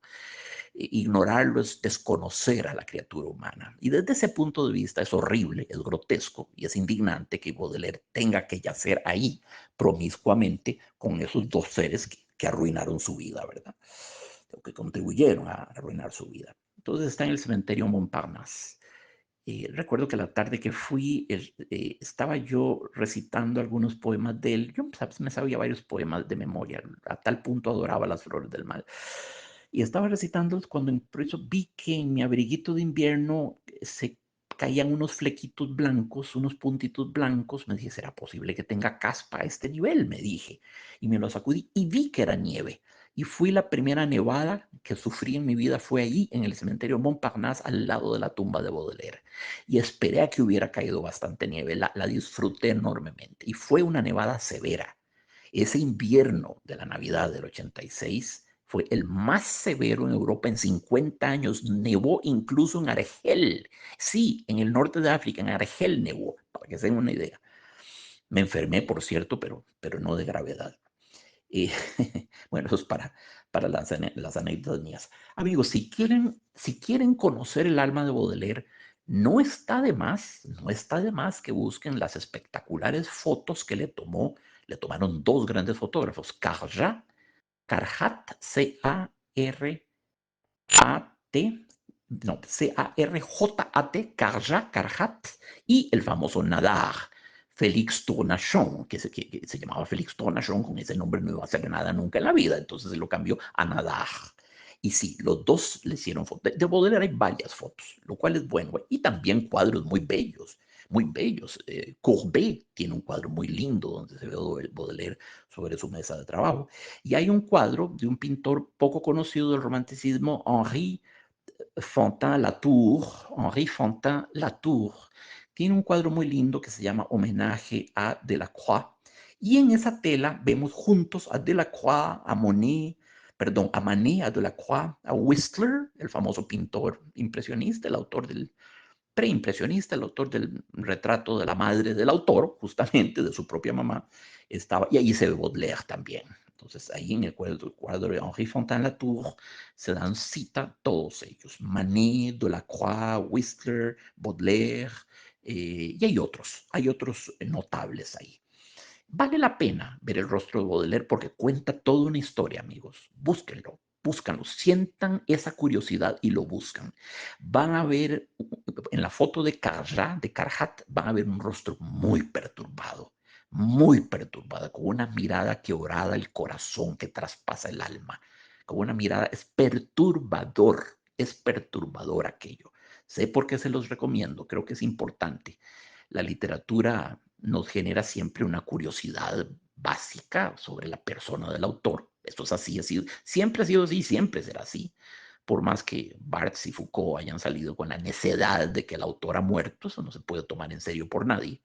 Ignorarlo es desconocer a la criatura humana. Y desde ese punto de vista es horrible, es grotesco y es indignante que Baudelaire tenga que yacer ahí promiscuamente con esos dos seres que arruinaron su vida, ¿verdad? O que contribuyeron a arruinar su vida. Entonces está en el cementerio Montparnasse. Recuerdo que la tarde que fui, estaba yo recitando algunos poemas de él. Yo, ¿sabes? Me sabía varios poemas de memoria, a tal punto adoraba las flores del mal. Y estaba recitándolos cuando por eso vi que en mi abriguito de invierno se caían unos flequitos blancos, unos puntitos blancos. Me dije, ¿será posible que tenga caspa a este nivel? Me dije. Y me lo sacudí y vi que era nieve. Y fui la primera nevada que sufrí en mi vida, fue ahí, en el cementerio Montparnasse, al lado de la tumba de Baudelaire. Y esperé a que hubiera caído bastante nieve, la disfruté enormemente. Y fue una nevada severa. Ese invierno de la Navidad del 86 fue el más severo en Europa en 50 años. Nevó incluso en Argel. Sí, en el norte de África, en Argel nevó, para que se den una idea. Me enfermé, por cierto, pero no de gravedad. Y bueno, eso es para las anécdotas mías. Amigos, si quieren conocer el alma de Baudelaire, No está de más que busquen las espectaculares fotos que le tomaron dos grandes fotógrafos, Carhat, C-A-R-A-T, no, C-A-R-J-A-T, Carhat, y el famoso Nadar, Félix Tournachon, que se llamaba Félix Tournachon, con ese nombre no iba a hacer nada nunca en la vida, entonces se lo cambió a Nadar. Y sí, los dos le hicieron fotos. De Baudelaire hay varias fotos, lo cual es bueno. Y también cuadros muy bellos, muy bellos. Courbet tiene un cuadro muy lindo donde se ve Baudelaire sobre su mesa de trabajo. Y hay un cuadro de un pintor poco conocido del romanticismo, Henri Fontaine Latour. Tiene un cuadro muy lindo que se llama Homenaje a Delacroix. Y en esa tela vemos juntos a Delacroix, a Monet, perdón, a Manet, a Delacroix, a Whistler, el famoso pintor impresionista, el autor del preimpresionista, el autor del retrato de la madre del autor, justamente de su propia mamá, estaba, y ahí se ve Baudelaire también. Entonces, ahí en el cuadro de Henri Fontaine Latour se dan cita todos ellos: Manet, Delacroix, Whistler, Baudelaire, y hay otros notables ahí. Vale la pena ver el rostro de Baudelaire porque cuenta toda una historia, amigos. Búsquenlo, búscanlo, sientan esa curiosidad y lo buscan. Van a ver en la foto de Carhat, van a ver un rostro muy perturbado, con una mirada que orada el corazón, que traspasa el alma, con una mirada, es perturbador aquello. Sé por qué se los recomiendo, creo que es importante. La literatura nos genera siempre una curiosidad básica sobre la persona del autor. Esto es así, siempre ha sido así, siempre será así. Por más que Barthes y Foucault hayan salido con la necedad de que el autor ha muerto, eso no se puede tomar en serio por nadie,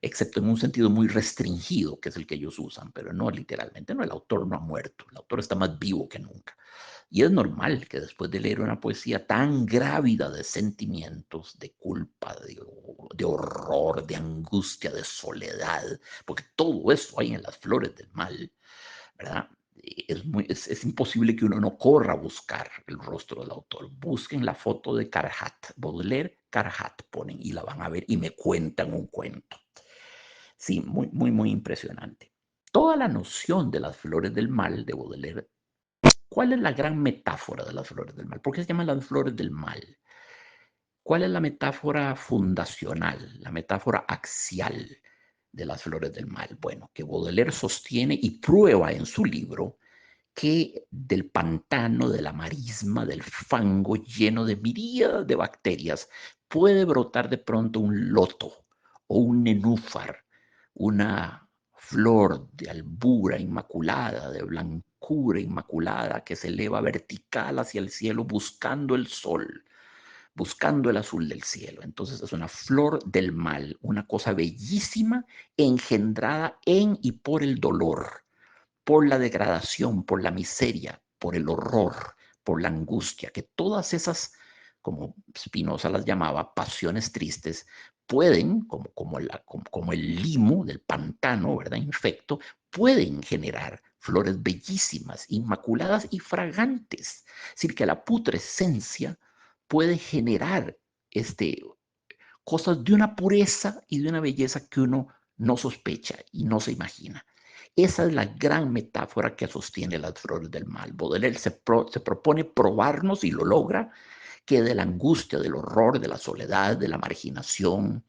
excepto en un sentido muy restringido, que es el que ellos usan, pero no literalmente, no, el autor no ha muerto, el autor está más vivo que nunca. Y es normal que después de leer una poesía tan grávida de sentimientos, de culpa, de horror, de angustia, de soledad, porque todo eso hay en las flores del mal, ¿verdad? Es imposible que uno no corra a buscar el rostro del autor. Busquen la foto de Carhat, Baudelaire, Carhat ponen y la van a ver y me cuentan un cuento. Sí, muy impresionante. Toda la noción de las flores del mal de Baudelaire. ¿Cuál es la gran metáfora de las flores del mal? ¿Por qué se llaman las flores del mal? ¿Cuál es la metáfora fundacional, la metáfora axial de las flores del mal? Bueno, que Baudelaire sostiene y prueba en su libro que del pantano, de la marisma, del fango lleno de miríadas de bacterias, puede brotar de pronto un loto o un nenúfar, una flor de albura inmaculada, de blancura inmaculada, que se eleva vertical hacia el cielo buscando el sol, buscando el azul del cielo. Entonces es una flor del mal, una cosa bellísima engendrada en y por el dolor, por la degradación, por la miseria, por el horror, por la angustia, que todas esas, como Spinoza las llamaba, pasiones tristes, pueden, como el limo del pantano, ¿verdad? Infecto, pueden generar flores bellísimas, inmaculadas y fragantes. Es decir, que la putrescencia puede generar este, cosas de una pureza y de una belleza que uno no sospecha y no se imagina. Esa es la gran metáfora que sostiene las flores del mal. Baudelaire se propone probarnos, y lo logra, que de la angustia, del horror, de la soledad, de la marginación,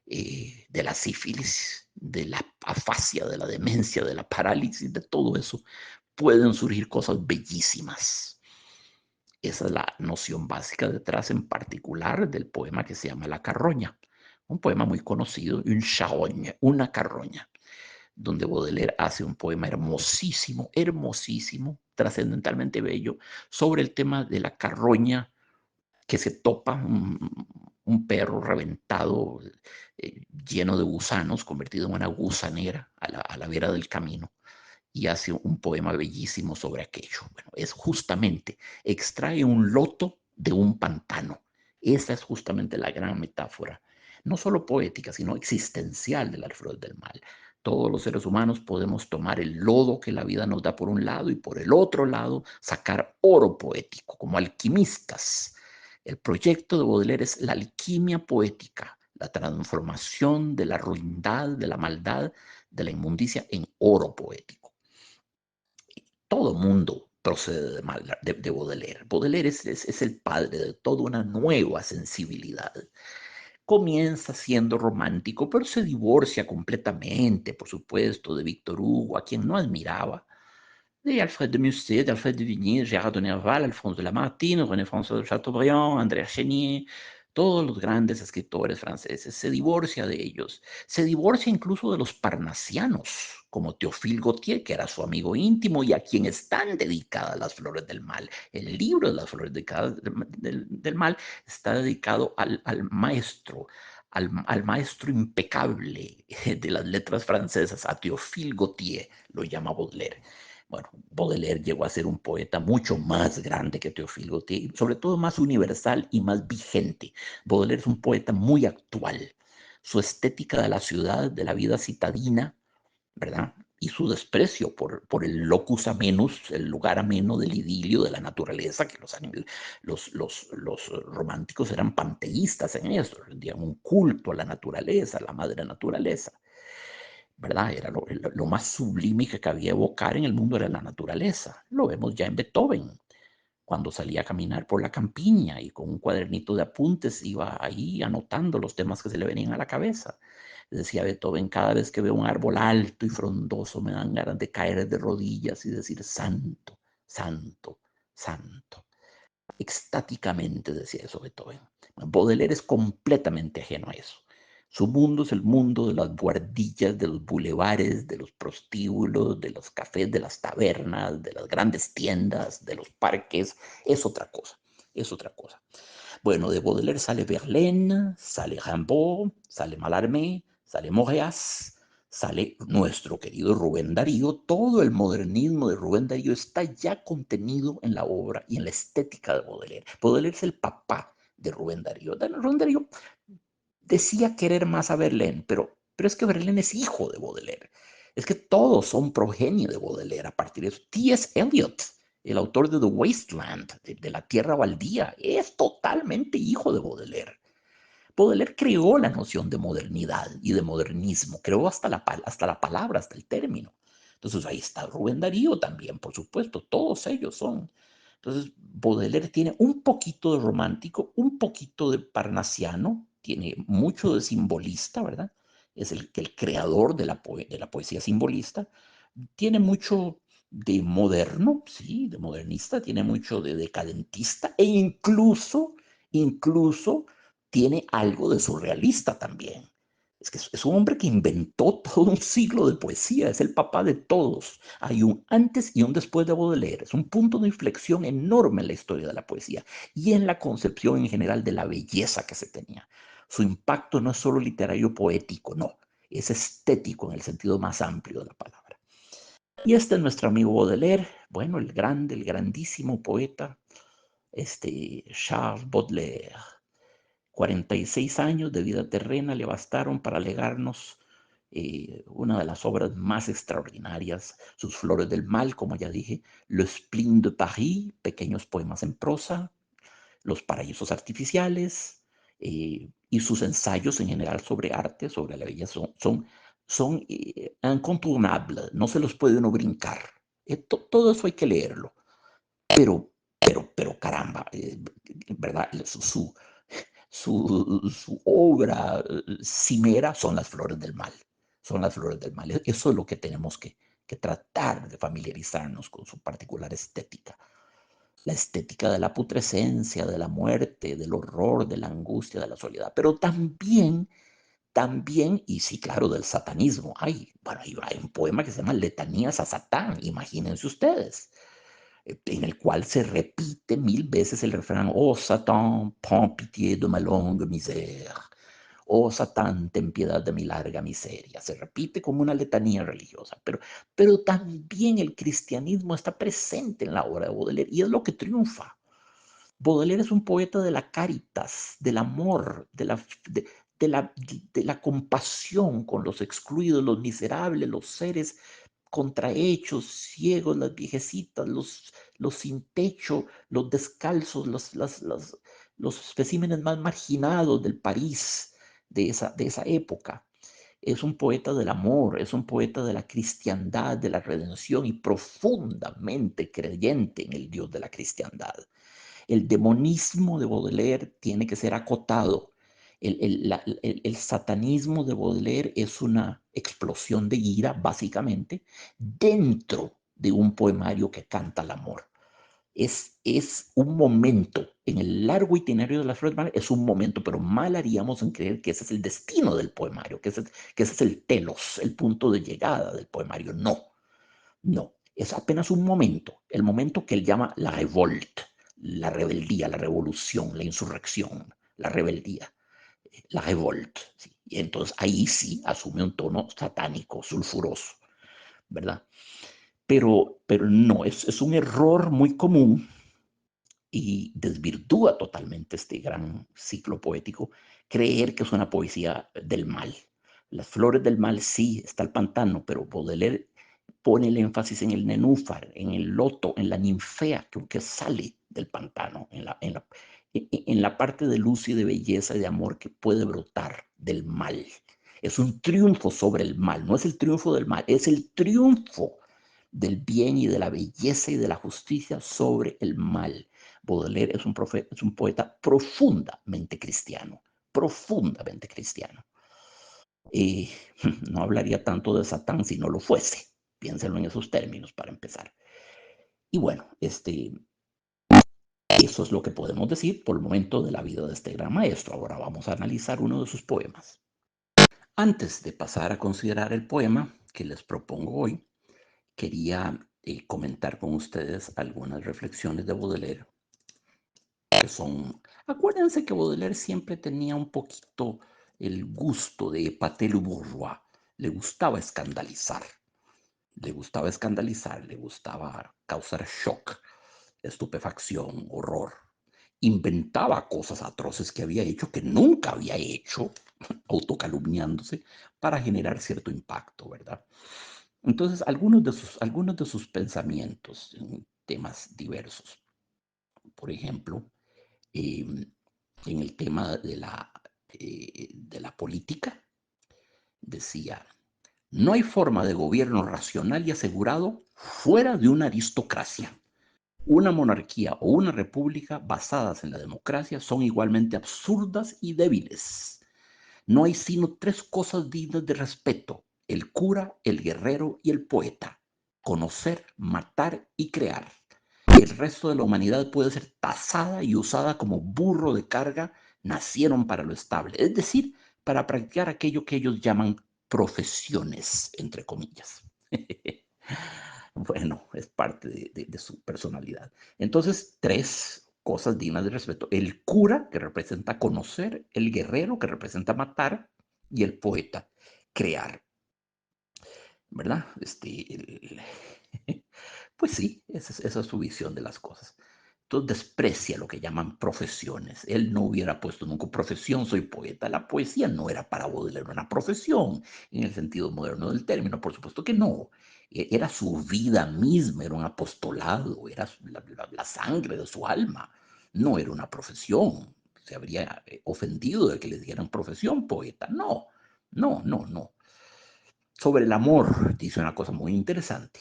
de la sífilis, de la afasia, de la demencia, de la parálisis, de todo eso, pueden surgir cosas bellísimas. Esa es la noción básica detrás, en particular, del poema que se llama La Carroña, un poema muy conocido, una carroña, donde Baudelaire hace un poema hermosísimo, hermosísimo, trascendentalmente bello, sobre el tema de la carroña que se topa, un perro reventado, lleno de gusanos, convertido en una gusanera a la vera del camino, y hace un poema bellísimo sobre aquello. Bueno, es justamente, extrae un loto de un pantano. Esa es justamente la gran metáfora, no solo poética, sino existencial de las flores del mal. Todos los seres humanos podemos tomar el lodo que la vida nos da por un lado y por el otro lado sacar oro poético, como alquimistas El proyecto de Baudelaire es la alquimia poética, la transformación de la ruindad, de la maldad, de la inmundicia en oro poético. Todo mundo procede de Baudelaire. Baudelaire es el padre de toda una nueva sensibilidad. Comienza siendo romántico, pero se divorcia completamente, por supuesto, de Víctor Hugo, a quien no admiraba, de Alfred de Musset, de Alfred de Vigny, Gérard de Nerval, Alphonse de Lamartine, René-François de Chateaubriand, André Chénier, todos los grandes escritores franceses. Se divorcia de ellos. Se divorcia incluso de los parnasianos, como Théophile Gautier, que era su amigo íntimo y a quien están dedicadas las flores del mal. El libro de las flores del mal está dedicado al maestro, al maestro impecable de las letras francesas, a Théophile Gautier, lo llama Baudelaire. Bueno, Baudelaire llegó a ser un poeta mucho más grande que Théophile Gautier, sobre todo más universal y más vigente. Baudelaire es un poeta muy actual. Su estética de la ciudad, de la vida citadina, ¿verdad? Y su desprecio por el locus amenus, el lugar ameno del idilio, de la naturaleza, que los románticos eran panteístas en eso, rendían un culto a la naturaleza, a la madre naturaleza. ¿Verdad? Era lo más sublime que cabía evocar en el mundo era la naturaleza. Lo vemos ya en Beethoven, cuando salía a caminar por la campiña y con un cuadernito de apuntes iba ahí anotando los temas que se le venían a la cabeza. Decía Beethoven, cada vez que veo un árbol alto y frondoso me dan ganas de caer de rodillas y decir santo, santo, santo. Extáticamente decía eso Beethoven. Baudelaire es completamente ajeno a eso. Su mundo es el mundo de las buhardillas, de los bulevares, de los prostíbulos, de los cafés, de las tabernas, de las grandes tiendas, de los parques. Es otra cosa, es otra cosa. Bueno, de Baudelaire sale Verlaine, sale Rimbaud, sale Mallarmé, sale Moreas, sale nuestro querido Rubén Darío. Todo el modernismo de Rubén Darío está ya contenido en la obra y en la estética de Baudelaire. Baudelaire es el papá de Rubén Darío. Rubén Darío decía querer más a Verlaine, pero es que Verlaine es hijo de Baudelaire. Es que todos son progenio de Baudelaire a partir de eso. T.S. Eliot, el autor de The Wasteland, de La Tierra Baldía, es totalmente hijo de Baudelaire. Baudelaire creó la noción de modernidad y de modernismo, creó hasta la palabra, hasta el término. Entonces ahí está Rubén Darío también, por supuesto, todos ellos son. Entonces Baudelaire tiene un poquito de romántico, un poquito de parnasiano, tiene mucho de simbolista, ¿verdad? Es el creador de la poesía simbolista, tiene mucho de moderno, sí, de modernista, tiene mucho de decadentista e incluso tiene algo de surrealista también. Es que es un hombre que inventó todo un siglo de poesía, es el papá de todos. Hay un antes y un después de Baudelaire, es un punto de inflexión enorme en la historia de la poesía y en la concepción en general de la belleza que se tenía. Su impacto no es solo literario poético, no, es estético en el sentido más amplio de la palabra. Y este es nuestro amigo Baudelaire, bueno, el grande, el grandísimo poeta, Charles Baudelaire. 46 años de vida terrena le bastaron para legarnos una de las obras más extraordinarias, sus Flores del Mal, como ya dije, Le Spleen de Paris, pequeños poemas en prosa, Los Paraísos Artificiales, y sus ensayos en general sobre arte, sobre la belleza, son incontournables, no se los puede uno brincar. Todo eso hay que leerlo, pero caramba, ¿verdad? Su obra cimera son las flores del mal. Son las flores del mal. Eso es lo que tenemos que tratar de familiarizarnos con su particular estética. La estética de la putrescencia, de la muerte, del horror, de la angustia, de la soledad, pero también, y sí, claro, del satanismo. Bueno, hay un poema que se llama Letanías a Satán, imagínense ustedes, en el cual se repite 1000 veces el refrán, oh Satán, prends pitié de ma longue misère. Oh Satán, ten piedad de mi larga miseria. Se repite como una letanía religiosa, pero también el cristianismo está presente en la obra de Baudelaire y es lo que triunfa. Baudelaire es un poeta de la caritas, del amor, de la, de la compasión con los excluidos, los miserables, los seres contrahechos, ciegos, las viejecitas, los sin techo, los descalzos, los especímenes más marginados del París de esa época. Es un poeta del amor, es un poeta de la cristiandad, de la redención y profundamente creyente en el Dios de la cristiandad. El demonismo de Baudelaire tiene que ser acotado. El satanismo de Baudelaire es una explosión de ira, básicamente, dentro de un poemario que canta el amor. Es un momento en el largo itinerario de las flores del mal, es un momento, pero mal haríamos en creer que ese es el destino del poemario, que ese es el telos, el punto de llegada del poemario. No, no, es apenas un momento, el momento que él llama la revolte, la rebeldía, la revolución, la insurrección, la rebeldía, la revolte. ¿Sí? Y entonces ahí sí asume un tono satánico, sulfuroso, ¿verdad? Pero no, es un error muy común y desvirtúa totalmente este gran ciclo poético, creer que es una poesía del mal. Las flores del mal sí, está el pantano, pero Baudelaire pone el énfasis en el nenúfar, en el loto, en la ninfea que sale del pantano, en la parte de luz y de belleza y de amor que puede brotar del mal. Es un triunfo sobre el mal, no es el triunfo del mal, es el triunfo del bien y de la belleza y de la justicia sobre el mal. Baudelaire es un poeta profundamente cristiano, profundamente cristiano. Y no hablaría tanto de Satán si no lo fuese. Piénsenlo en esos términos para empezar. Y bueno, eso es lo que podemos decir por el momento de la vida de este gran maestro. Ahora vamos a analizar uno de sus poemas. Antes de pasar a considerar el poema que les propongo hoy, quería comentar con ustedes algunas reflexiones de Baudelaire que son... Acuérdense que Baudelaire siempre tenía un poquito el gusto de épater le bourgeois. Le gustaba escandalizar, le gustaba causar shock, estupefacción, horror. Inventaba cosas atroces que había hecho, que nunca había hecho, autocalumniándose, para generar cierto impacto, ¿verdad? Entonces, algunos de sus pensamientos en temas diversos. Por ejemplo, eh, en el tema de la política, decía, no hay forma de gobierno racional y asegurado fuera de una aristocracia. Una monarquía o una república basadas en la democracia son igualmente absurdas y débiles. No hay sino tres cosas dignas de respeto: el cura, el guerrero y el poeta. Conocer, matar y crear. El resto de la humanidad puede ser tasada y usada como burro de carga. Nacieron para lo estable, es decir, para practicar aquello que ellos llaman profesiones, entre comillas. Bueno, es parte de su personalidad. Entonces, tres cosas dignas de respeto: el cura, que representa conocer; el guerrero, que representa matar; y el poeta, crear, ¿verdad? Pues sí, esa es su visión de las cosas. Entonces desprecia lo que llaman profesiones. Él no hubiera puesto nunca profesión, soy poeta. La poesía no era para Baudelaire una profesión en el sentido moderno del término, por supuesto que no. Era su vida misma, era un apostolado, era la sangre de su alma. No era una profesión. Se habría ofendido de que le dieran profesión poeta. No, no, no, no. Sobre el amor, dice una cosa muy interesante.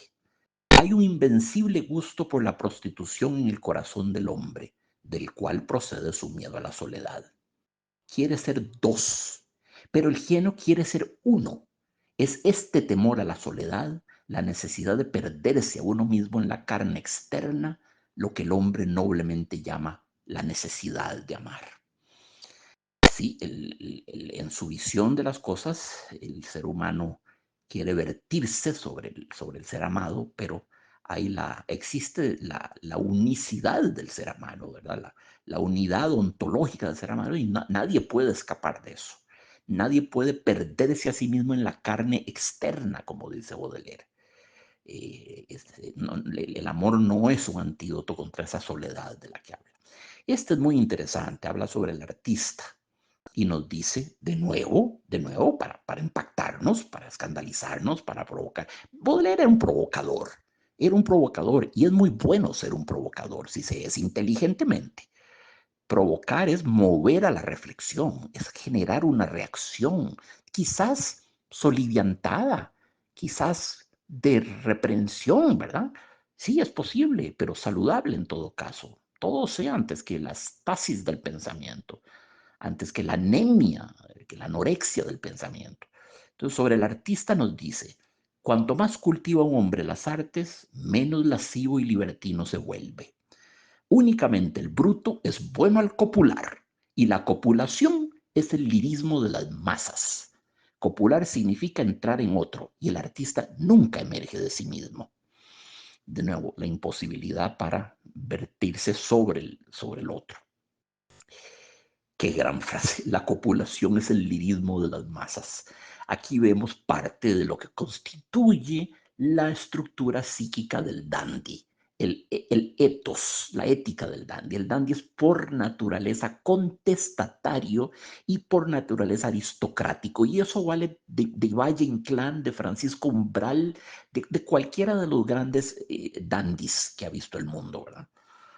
Hay un invencible gusto por la prostitución en el corazón del hombre, del cual procede su miedo a la soledad. Quiere ser dos, pero el geno quiere ser uno. Es este temor a la soledad, la necesidad de perderse a uno mismo en la carne externa, lo que el hombre noblemente llama la necesidad de amar. Sí, en su visión de las cosas, el ser humano quiere vertirse sobre el ser amado, pero existe la unicidad del ser amado, ¿verdad? La unidad ontológica del ser amado, y nadie puede escapar de eso. Nadie puede perderse a sí mismo en la carne externa, como dice Baudelaire. El amor no es un antídoto contra esa soledad de la que habla. Este es muy interesante, habla sobre el artista y nos dice de nuevo, para impactarnos, para escandalizarnos, para provocar. Baudelaire era un provocador y es muy bueno ser un provocador si se es inteligentemente. Provocar es mover a la reflexión, es generar una reacción, quizás soliviantada, quizás de reprensión, ¿verdad? Sí, es posible, pero saludable en todo caso. Todo sea antes que la estasis del pensamiento, antes que la anemia, que la anorexia del pensamiento. Entonces, sobre el artista nos dice, cuanto más cultiva un hombre las artes, menos lascivo y libertino se vuelve. Únicamente el bruto es bueno al copular y la copulación es el lirismo de las masas. Copular significa entrar en otro y el artista nunca emerge de sí mismo. De nuevo, la imposibilidad para vertirse sobre el otro. Qué gran frase. La copulación es el lirismo de las masas. Aquí vemos parte de lo que constituye la estructura psíquica del dandy, el ethos, la ética del dandy. El dandy es por naturaleza contestatario y por naturaleza aristocrático. Y eso vale de Valle Inclán, de Francisco Umbral, de cualquiera de los grandes dandys que ha visto el mundo, ¿verdad?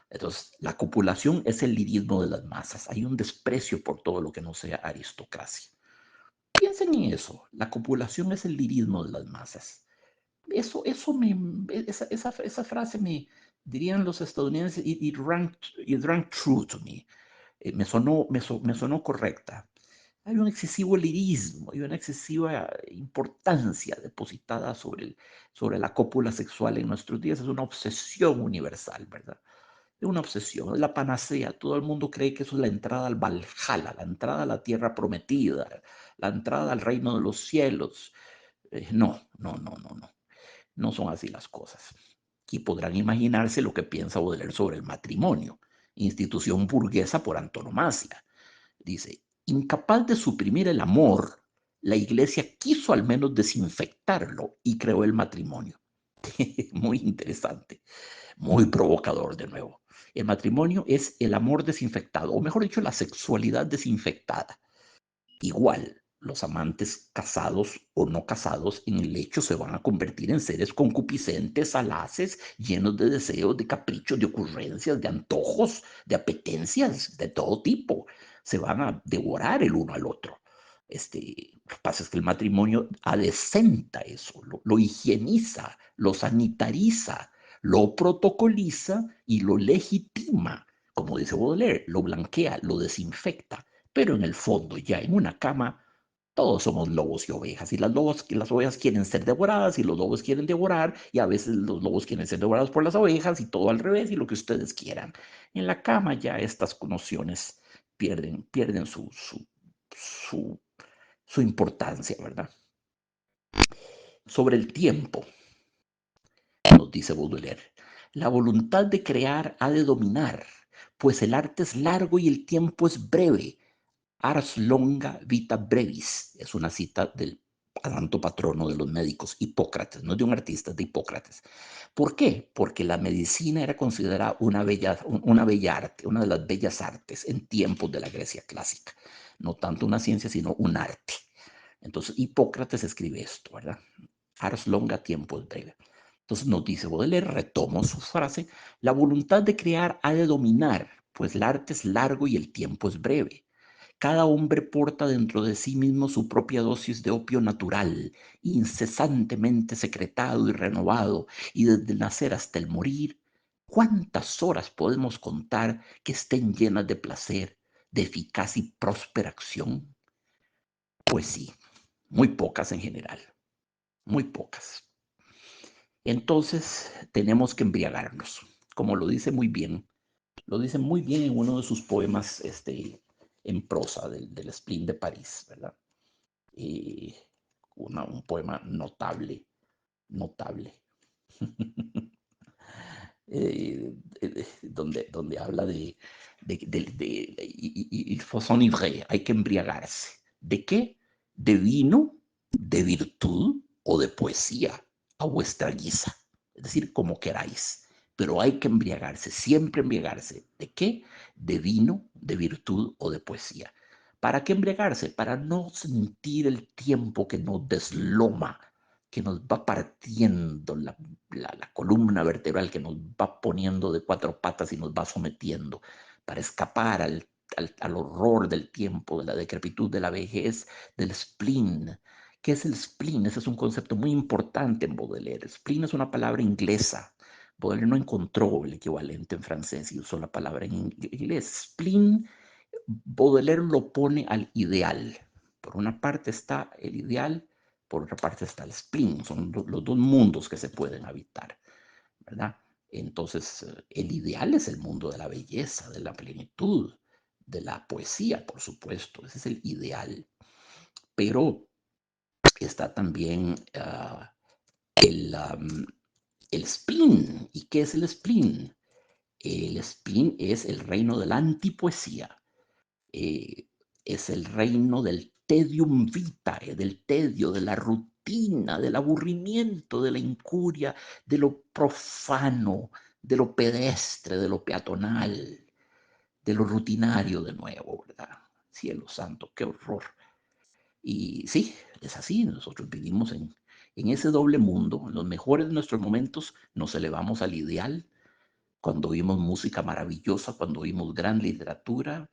Entonces, la copulación es el lirismo de las masas. Hay un desprecio por todo lo que no sea aristocracia. Piensen en eso. La copulación es el lirismo de las masas. Esa frase me, dirían los estadounidenses, it rang true to me. Me sonó correcta. Hay un excesivo lirismo, hay una excesiva importancia depositada sobre la cópula sexual en nuestros días. Es una obsesión universal, ¿verdad? Es una obsesión, es la panacea. Todo el mundo cree que eso es la entrada al Valhalla, la entrada a la tierra prometida, la entrada al reino de los cielos. No, no, no, no, no. No son así las cosas. Y podrán imaginarse lo que piensa Baudelaire sobre el matrimonio, institución burguesa por antonomasia. Dice, incapaz de suprimir el amor, la iglesia quiso al menos desinfectarlo y creó el matrimonio. Muy interesante, muy provocador de nuevo. El matrimonio es el amor desinfectado, o mejor dicho, la sexualidad desinfectada. Igual, los amantes casados o no casados en el hecho se van a convertir en seres concupiscentes, salaces, llenos de deseos, de caprichos, de ocurrencias, de antojos, de apetencias de todo tipo. Se van a devorar el uno al otro. Lo que pasa es que el matrimonio adecenta eso, lo higieniza, lo sanitariza, lo protocoliza y lo legitima. Como dice Baudelaire, lo blanquea, lo desinfecta, pero en el fondo, ya en una cama, todos somos lobos y ovejas, y las ovejas quieren ser devoradas, y los lobos quieren devorar, y a veces los lobos quieren ser devorados por las ovejas, y todo al revés, y lo que ustedes quieran. En la cama ya estas nociones pierden su, su importancia, ¿verdad? Sobre el tiempo, nos dice Baudelaire, la voluntad de crear ha de dominar, pues el arte es largo y el tiempo es breve. Ars longa vita brevis, es una cita del santo patrono de los médicos, Hipócrates, no de un artista, de Hipócrates. ¿Por qué? Porque la medicina era considerada una bella arte, una de las bellas artes en tiempos de la Grecia clásica. No tanto una ciencia, sino un arte. Entonces, Hipócrates escribe esto, ¿verdad? Ars longa, tiempo es breve. Entonces nos dice Baudelaire, retomo su frase, la voluntad de crear ha de dominar, pues el arte es largo y el tiempo es breve. Cada hombre porta dentro de sí mismo su propia dosis de opio natural, incesantemente secretado y renovado, y desde el nacer hasta el morir, ¿cuántas horas podemos contar que estén llenas de placer, de eficaz y próspera acción? Pues sí, muy pocas en general, muy pocas. Entonces tenemos que embriagarnos, como lo dice muy bien en uno de sus poemas en prosa del Spleen de París, ¿verdad? Y un poema notable, notable, donde habla il faut s'enivrer, hay que embriagarse. ¿De qué? De vino, de virtud o de poesía, a vuestra guisa, es decir, como queráis, pero hay que embriagarse, siempre embriagarse. ¿De qué? De vino, de virtud o de poesía. ¿Para qué embriagarse? Para no sentir el tiempo que nos desloma, que nos va partiendo la columna vertebral, que nos va poniendo de cuatro patas y nos va sometiendo. para escapar al horror del tiempo, de la decrepitud, de la vejez, del spleen. ¿Qué es el spleen? Ese es un concepto muy importante en Baudelaire. Spleen es una palabra inglesa. Baudelaire no encontró el equivalente en francés y usó la palabra en inglés. Spleen, Baudelaire lo pone al ideal. Por una parte está el ideal, por otra parte está el spleen. Son los dos mundos que se pueden habitar, ¿verdad? Entonces, el ideal es el mundo de la belleza, de la plenitud, de la poesía, por supuesto. Ese es el ideal. Pero está también el spleen. ¿Y qué es el spleen? El spleen es el reino de la antipoesía. Eh, es el reino del tedium vitae, del tedio, de la rutina, del aburrimiento, de la incuria, de lo profano, de lo pedestre, de lo peatonal, de lo rutinario de nuevo, ¿verdad? Cielo santo, qué horror. Y sí, es así, nosotros vivimos en ese doble mundo. En los mejores de nuestros momentos nos elevamos al ideal, cuando oímos música maravillosa, cuando oímos gran literatura,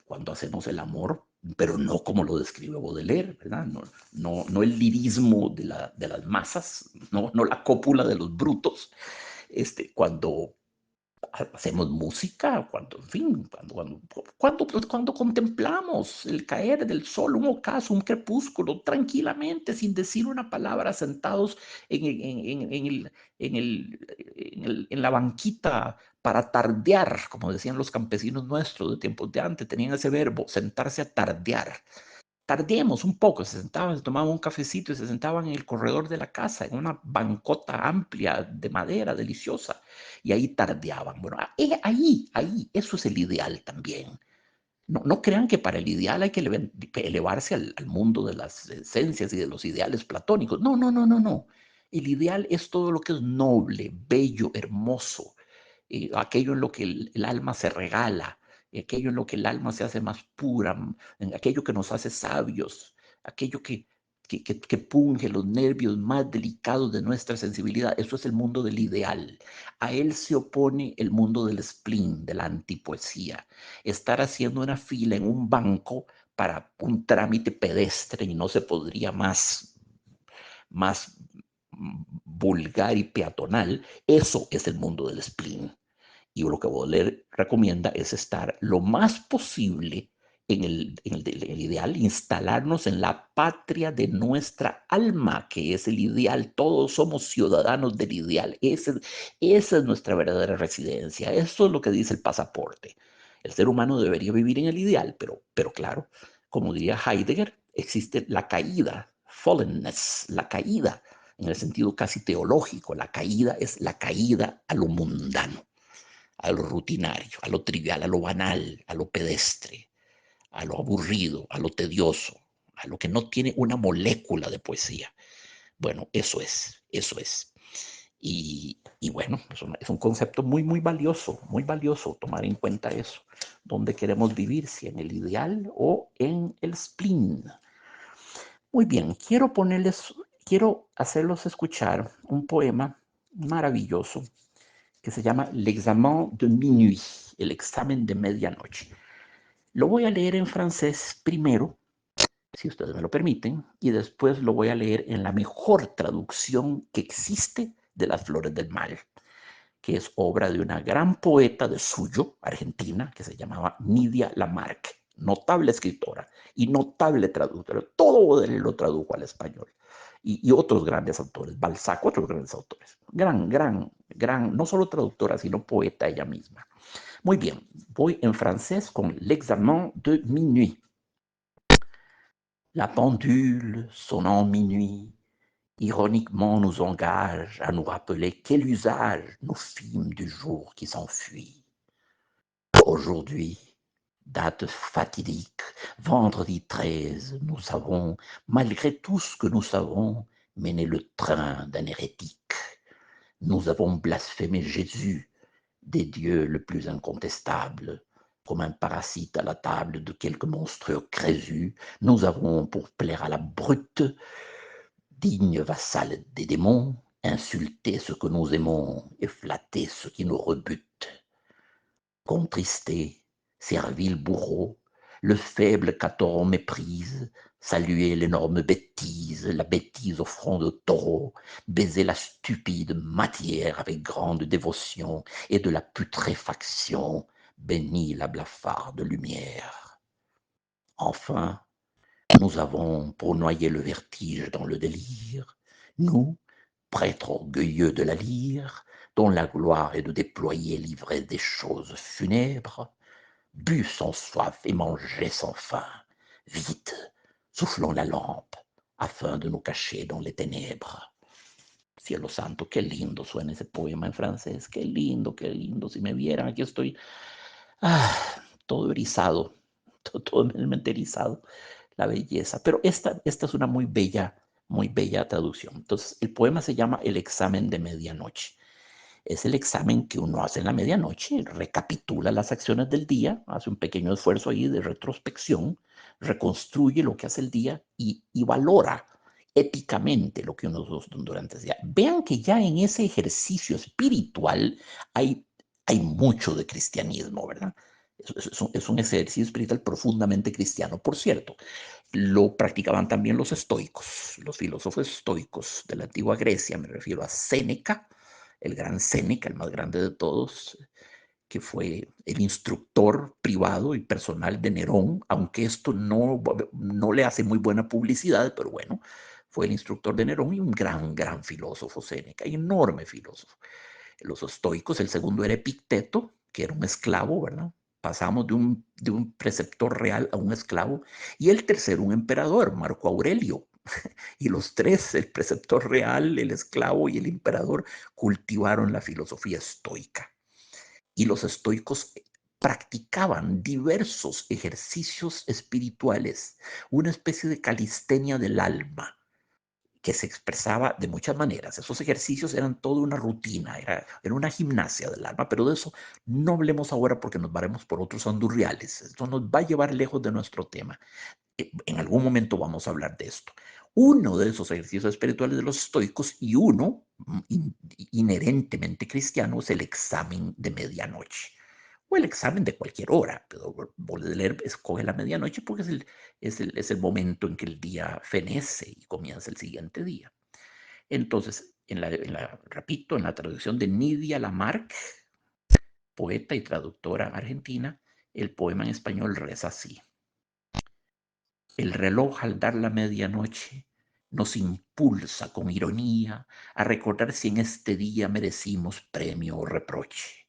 cuando hacemos el amor, pero no como lo describe Baudelaire, ¿verdad? No el lirismo de las masas, no la cópula de los brutos, cuando hacemos música, cuando, en fin, cuando contemplamos el caer del sol, un ocaso, un crepúsculo, tranquilamente, sin decir una palabra, sentados en la banquita para tardear, como decían los campesinos nuestros de tiempos de antes, tenían ese verbo, sentarse a tardear. Tardemos un poco, se sentaban, se tomaban un cafecito y se sentaban en el corredor de la casa, en una bancota amplia de madera, deliciosa, y ahí tardeaban. Bueno, ahí, eso es el ideal también. No crean que para el ideal hay que elevarse al mundo de las esencias y de los ideales platónicos. No. El ideal es todo lo que es noble, bello, hermoso, aquello en lo que el alma se regala, aquello en lo que el alma se hace más pura, en aquello que nos hace sabios, aquello que punge los nervios más delicados de nuestra sensibilidad. Eso es el mundo del ideal. A él se opone el mundo del spleen, de la antipoesía. Estar haciendo una fila en un banco para un trámite pedestre y no se podría más vulgar y peatonal, eso es el mundo del spleen. Y lo que Baudelaire recomienda es estar lo más posible en el ideal, instalarnos en la patria de nuestra alma, que es el ideal. Todos somos ciudadanos del ideal. Esa es nuestra verdadera residencia. Eso es lo que dice el pasaporte. El ser humano debería vivir en el ideal, pero claro, como diría Heidegger, existe la caída, fallenness, la caída, en el sentido casi teológico. La caída es la caída a lo mundano, a lo rutinario, a lo trivial, a lo banal, a lo pedestre, a lo aburrido, a lo tedioso, a lo que no tiene una molécula de poesía. Bueno, eso es. Y bueno, es un concepto muy valioso tomar en cuenta eso. ¿Dónde queremos vivir? Si en el ideal o en el spleen. Muy bien, quiero hacerlos escuchar un poema maravilloso que se llama L'examen de minuit, el examen de medianoche. Lo voy a leer en francés primero, si ustedes me lo permiten, y después lo voy a leer en la mejor traducción que existe de Las Flores del Mal, que es obra de una gran poeta de Suyo, argentina, que se llamaba Nidia Lamarque, notable escritora y notable traductora. Todo él lo tradujo al español. Y otros grandes autores, Balzac, otros grandes autores. Gran, no solo traductora, sino poeta ella misma. Muy bien, voy en francés con L'examen de minuit. La pendule sonnant minuit, ironiquement nous engage à nous rappeler quel usage nous fîmes du jour qui s'enfuit. Aujourd'hui, date fatidique, vendredi 13, nous avons, malgré tout ce que nous savons, mené le train d'un hérétique. Nous avons blasphémé Jésus, des dieux le plus incontestable. Comme un parasite à la table de quelque monstrueux Crésus, nous avons, pour plaire à la brute, digne vassale des démons, insulté ce que nous aimons et flatté ce qui nous rebute. Contristé, servile bourreau, le faible Caton méprise, saluer l'énorme bêtise, la bêtise au front de taureau, baiser la stupide matière avec grande dévotion et de la putréfaction, bénit la blafarde lumière. Enfin, nous avons, pour noyer le vertige dans le délire, nous, prêtres orgueilleux de la lyre, dont la gloire est de déployer l'ivresse des choses funèbres, bu sans soif et mangé sans faim. Vite, soufflons la lampe, afin de nous cacher dans les ténèbres. Cielo santo, qué lindo suena ese poema en francés, qué lindo, qué lindo. Si me vieran, aquí estoy todo erizado, totalmente erizado, la belleza. Pero esta es una muy bella traducción. Entonces, el poema se llama El examen de medianoche. Es el examen que uno hace en la medianoche, recapitula las acciones del día, hace un pequeño esfuerzo ahí de retrospección, reconstruye lo que hace el día y valora épicamente lo que uno hizo durante ese día. Vean que ya en ese ejercicio espiritual hay mucho de cristianismo, ¿verdad? Es un ejercicio espiritual profundamente cristiano. Por cierto, lo practicaban también los estoicos, los filósofos estoicos de la antigua Grecia, me refiero a Séneca, el gran Séneca, el más grande de todos, que fue el instructor privado y personal de Nerón, aunque esto no le hace muy buena publicidad, pero bueno, fue el instructor de Nerón y un gran filósofo Séneca, enorme filósofo. Los estoicos, el segundo era Epicteto, que era un esclavo, ¿verdad? Pasamos de un preceptor real a un esclavo. Y el tercero, un emperador, Marco Aurelio. Y los tres, el preceptor real, el esclavo y el emperador, cultivaron la filosofía estoica. Y los estoicos practicaban diversos ejercicios espirituales, una especie de calistenia del alma que se expresaba de muchas maneras. Esos ejercicios eran toda una rutina, era una gimnasia del alma, pero de eso no hablemos ahora porque nos varemos por otros andurriales. Esto nos va a llevar lejos de nuestro tema. En algún momento vamos a hablar de esto. Uno de esos ejercicios espirituales de los estoicos y uno inherentemente cristiano es el examen de medianoche o el examen de cualquier hora. Pero Baudelaire escoge la medianoche porque es el momento en que el día fenece y comienza el siguiente día. Entonces, repito, en la traducción de Nidia Lamarck, poeta y traductora argentina, el poema en español reza así. El reloj al dar la medianoche nos impulsa con ironía a recordar si en este día merecimos premio o reproche.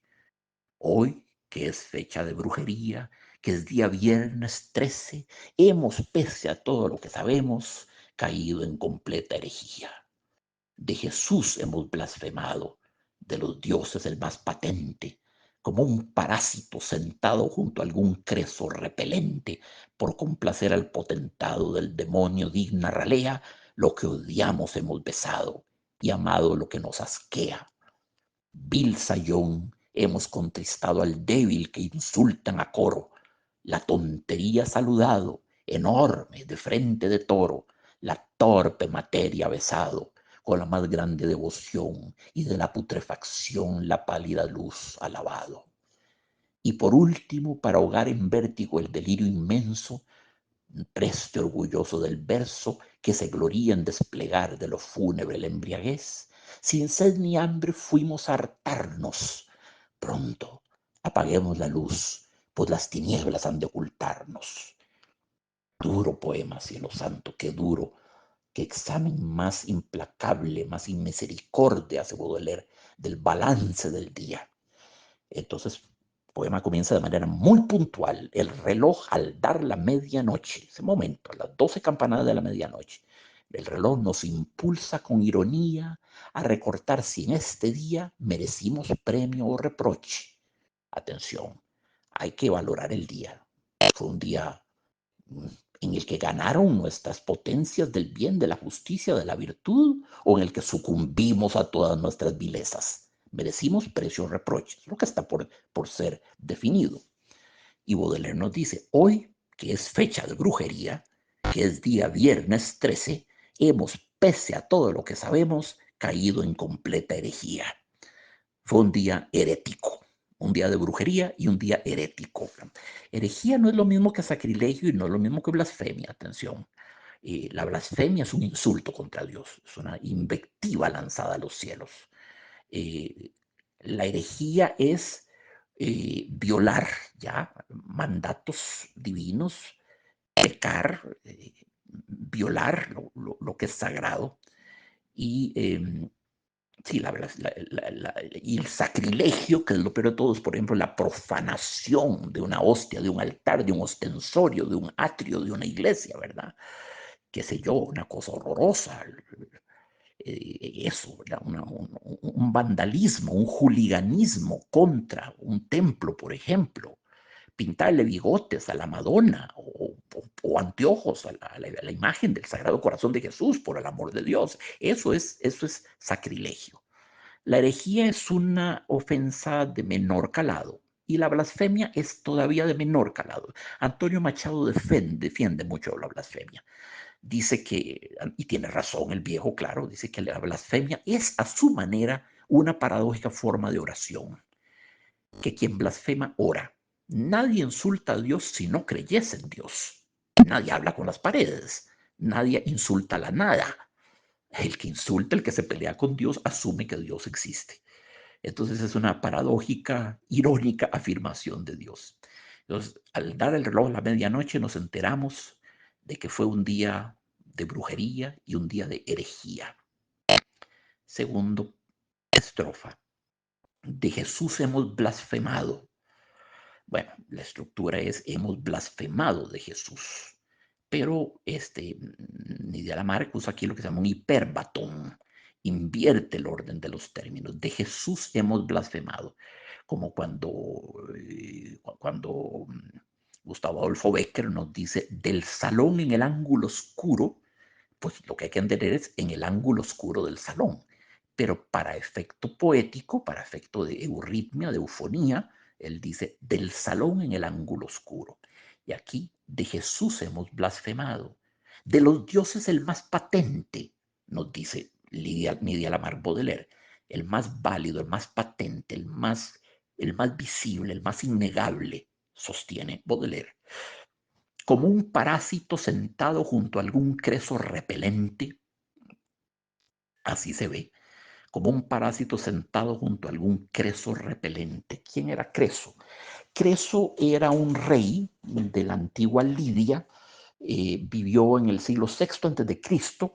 Hoy, que es fecha de brujería, que es día viernes 13, hemos, pese a todo lo que sabemos, caído en completa herejía. De Jesús hemos blasfemado, de los dioses el más patente, como un parásito sentado junto a algún creso repelente, por complacer al potentado del demonio digna ralea, lo que odiamos hemos besado y amado lo que nos asquea. Vil sayón, hemos contristado al débil que insultan a coro, la tontería saludado, enorme, de frente de toro, la torpe materia besado, con la más grande devoción y de la putrefacción la pálida luz alabado. Y por último, para ahogar en vértigo el delirio inmenso, preste orgulloso del verso que se gloría en desplegar de lo fúnebre la embriaguez, sin sed ni hambre fuimos a hartarnos. Pronto, apaguemos la luz, pues las tinieblas han de ocultarnos. Duro poema, cielo santo, qué duro, qué examen más implacable, más inmisericordia, hace Baudelaire, del balance del día. Entonces, el poema comienza de manera muy puntual. El reloj al dar la medianoche, ese momento, a las 12 campanadas de la medianoche, el reloj nos impulsa con ironía a recortar si en este día merecimos premio o reproche. Atención, hay que valorar el día. Fue un día en el que ganaron nuestras potencias del bien, de la justicia, de la virtud, o en el que sucumbimos a todas nuestras vilezas. Merecimos precio o reproches, lo que está por ser definido. Y Baudelaire nos dice, hoy, que es fecha de brujería, que es día viernes 13, hemos, pese a todo lo que sabemos, caído en completa herejía. Fue un día herético. un día de brujería y un día herético. Herejía no es lo mismo que sacrilegio y no es lo mismo que blasfemia, atención. La blasfemia es un insulto contra Dios, es una invectiva lanzada a los cielos. Eh, la herejía es violar ya mandatos divinos, pecar, violar lo que es sagrado y sí, y el sacrilegio, que es lo peor de todo, es, por ejemplo, la profanación de una hostia, de un altar, de un ostensorio, de un atrio, de una iglesia, ¿verdad? Qué sé yo, una cosa horrorosa. Eso, ¿verdad? Un vandalismo, un juliganismo contra un templo, por ejemplo. Pintarle bigotes a la Madonna o anteojos a la imagen del Sagrado Corazón de Jesús, por el amor de Dios. Eso es sacrilegio. La herejía es una ofensa de menor calado y la blasfemia es todavía de menor calado. Antonio Machado defiende mucho la blasfemia. Dice que, y tiene razón el viejo, claro, dice que la blasfemia es a su manera una paradójica forma de oración, que quien blasfema ora. Nadie insulta a Dios si no creyese en Dios. Nadie habla con las paredes. Nadie insulta a la nada. El que insulta, el que se pelea con Dios, asume que Dios existe. Entonces es una paradójica, irónica afirmación de Dios. Entonces, al dar el reloj a la medianoche nos enteramos de que fue un día de brujería y un día de herejía. Segundo, estrofa. De Jesús hemos blasfemado. Bueno, la estructura es hemos blasfemado de Jesús. Pero Nidia Lamarck usa aquí lo que se llama un hiperbatón. Invierte el orden de los términos. De Jesús hemos blasfemado. Como cuando Gustavo Adolfo Bécquer nos dice, del salón en el ángulo oscuro, pues lo que hay que entender es en el ángulo oscuro del salón. Pero para efecto poético, para efecto de euritmia, de eufonía, él dice, del salón en el ángulo oscuro. Y aquí, de Jesús hemos blasfemado. De los dioses el más patente, nos dice Nidia Lamarck Baudelaire, el más válido, el más patente, el más visible, el más innegable, sostiene Baudelaire. Como un parásito sentado junto a algún creso repelente, así se ve, como un parásito sentado junto a algún Creso repelente. ¿Quién era Creso? Creso era un rey de la antigua Lidia, vivió en el siglo VI antes de Cristo.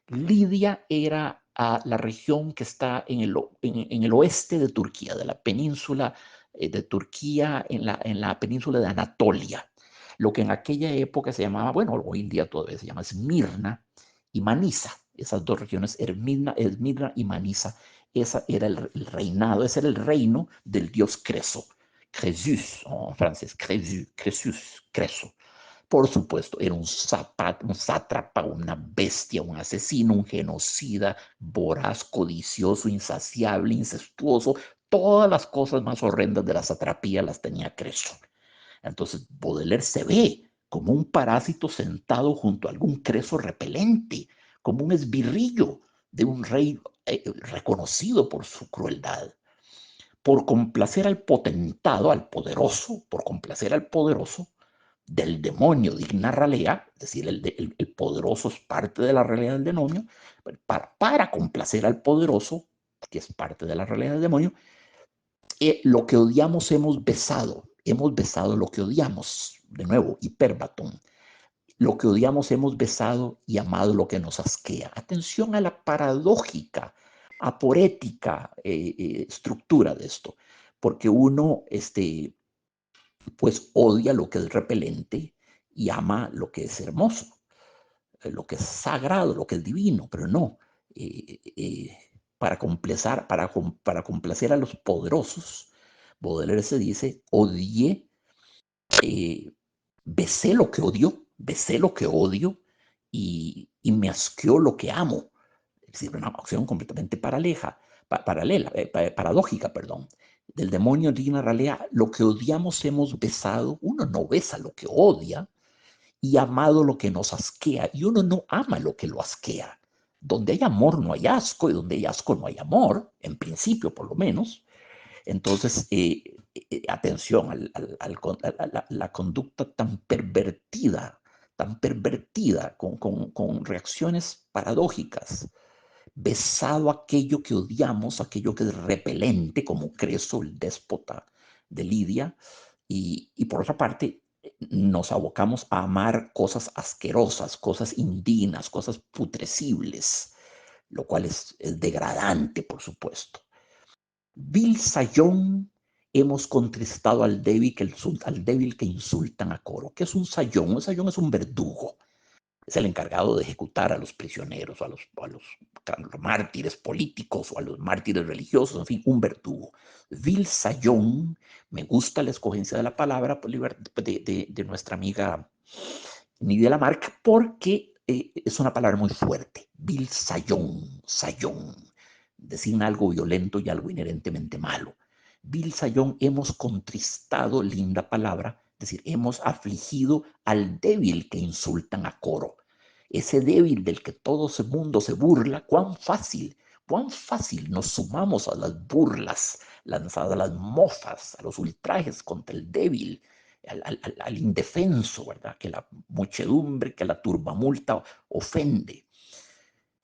Lidia era la región que está en el oeste de Turquía, de la península de Turquía, en la península de Anatolia, lo que en aquella época se llamaba, bueno, hoy en día todavía se llama Esmirna y Manisa. Esas dos regiones, Esmirna y Manisa, esa era el reinado, ese era el reino del dios Creso. Crésus, en francés, Crésus, Creso. Por supuesto, era un sátrapa, una bestia, un asesino, un genocida, voraz, codicioso, insaciable, incestuoso. Todas las cosas más horrendas de la satrapía las tenía Creso. Entonces, Baudelaire se ve como un parásito sentado junto a algún Creso repelente, como un esbirrillo de un rey reconocido por su crueldad. Por complacer al potentado, al poderoso, por complacer al poderoso, del demonio digna ralea, es decir, el poderoso es parte de la realidad del demonio, para complacer al poderoso, que es parte de la realidad del demonio, lo que odiamos hemos besado lo que odiamos, de nuevo, hiperbatón, lo que odiamos hemos besado y amado lo que nos asquea. Atención a la paradójica, aporética estructura de esto, porque uno, pues odia lo que es repelente y ama lo que es hermoso, lo que es sagrado, lo que es divino, pero no. Para complacer a los poderosos, Baudelaire se dice, odié, besé lo que odio y me asqueó lo que amo. Es decir, una acción completamente paradójica, perdón. Del demonio digna ralea, lo que odiamos hemos besado, uno no besa lo que odia, y amado lo que nos asquea, y uno no ama lo que lo asquea. Donde hay amor no hay asco, y donde hay asco no hay amor, en principio por lo menos. Entonces, atención a la conducta tan pervertida, con reacciones paradójicas. Besado aquello que odiamos, aquello que es repelente, como Creso, el déspota de Lidia, y por otra parte, nos abocamos a amar cosas asquerosas, cosas indignas, cosas putrecibles, lo cual es degradante, por supuesto. Vil sayón, hemos contristado al débil que insultan a coro. ¿Qué es un sayón? Un sayón es un verdugo. Es el encargado de ejecutar a los prisioneros, a los mártires políticos o a los mártires religiosos, en fin, un verdugo. Vil sayón, me gusta la escogencia de la palabra de nuestra amiga Nidia Lamarck, porque es una palabra muy fuerte. Vil sayón, sayón, designa algo violento y algo inherentemente malo. Vil sayón, hemos contristado, linda palabra, es decir, hemos afligido al débil que insultan a coro. Ese débil del que todo el mundo se burla, cuán fácil nos sumamos a las burlas lanzadas, a las mofas, a los ultrajes contra el débil, al indefenso, ¿verdad? Que la muchedumbre, que la turbamulta ofende.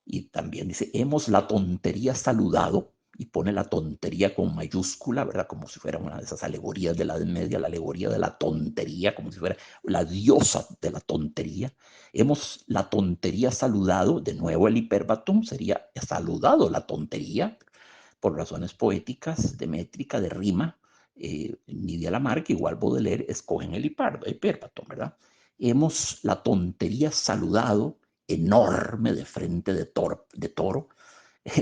Y también dice, hemos la tontería saludado, y pone la tontería con mayúscula, ¿verdad? Como si fuera una de esas alegorías de la Edad Media, la alegoría de la tontería, como si fuera la diosa de la tontería. Hemos la tontería saludado, de nuevo el hiperbatón sería saludado la tontería, por razones poéticas, de métrica, de rima. Nidia Lamarck, igual Baudelaire, escogen el hiperbatón, ¿verdad? Hemos la tontería saludado, enorme de frente de toro.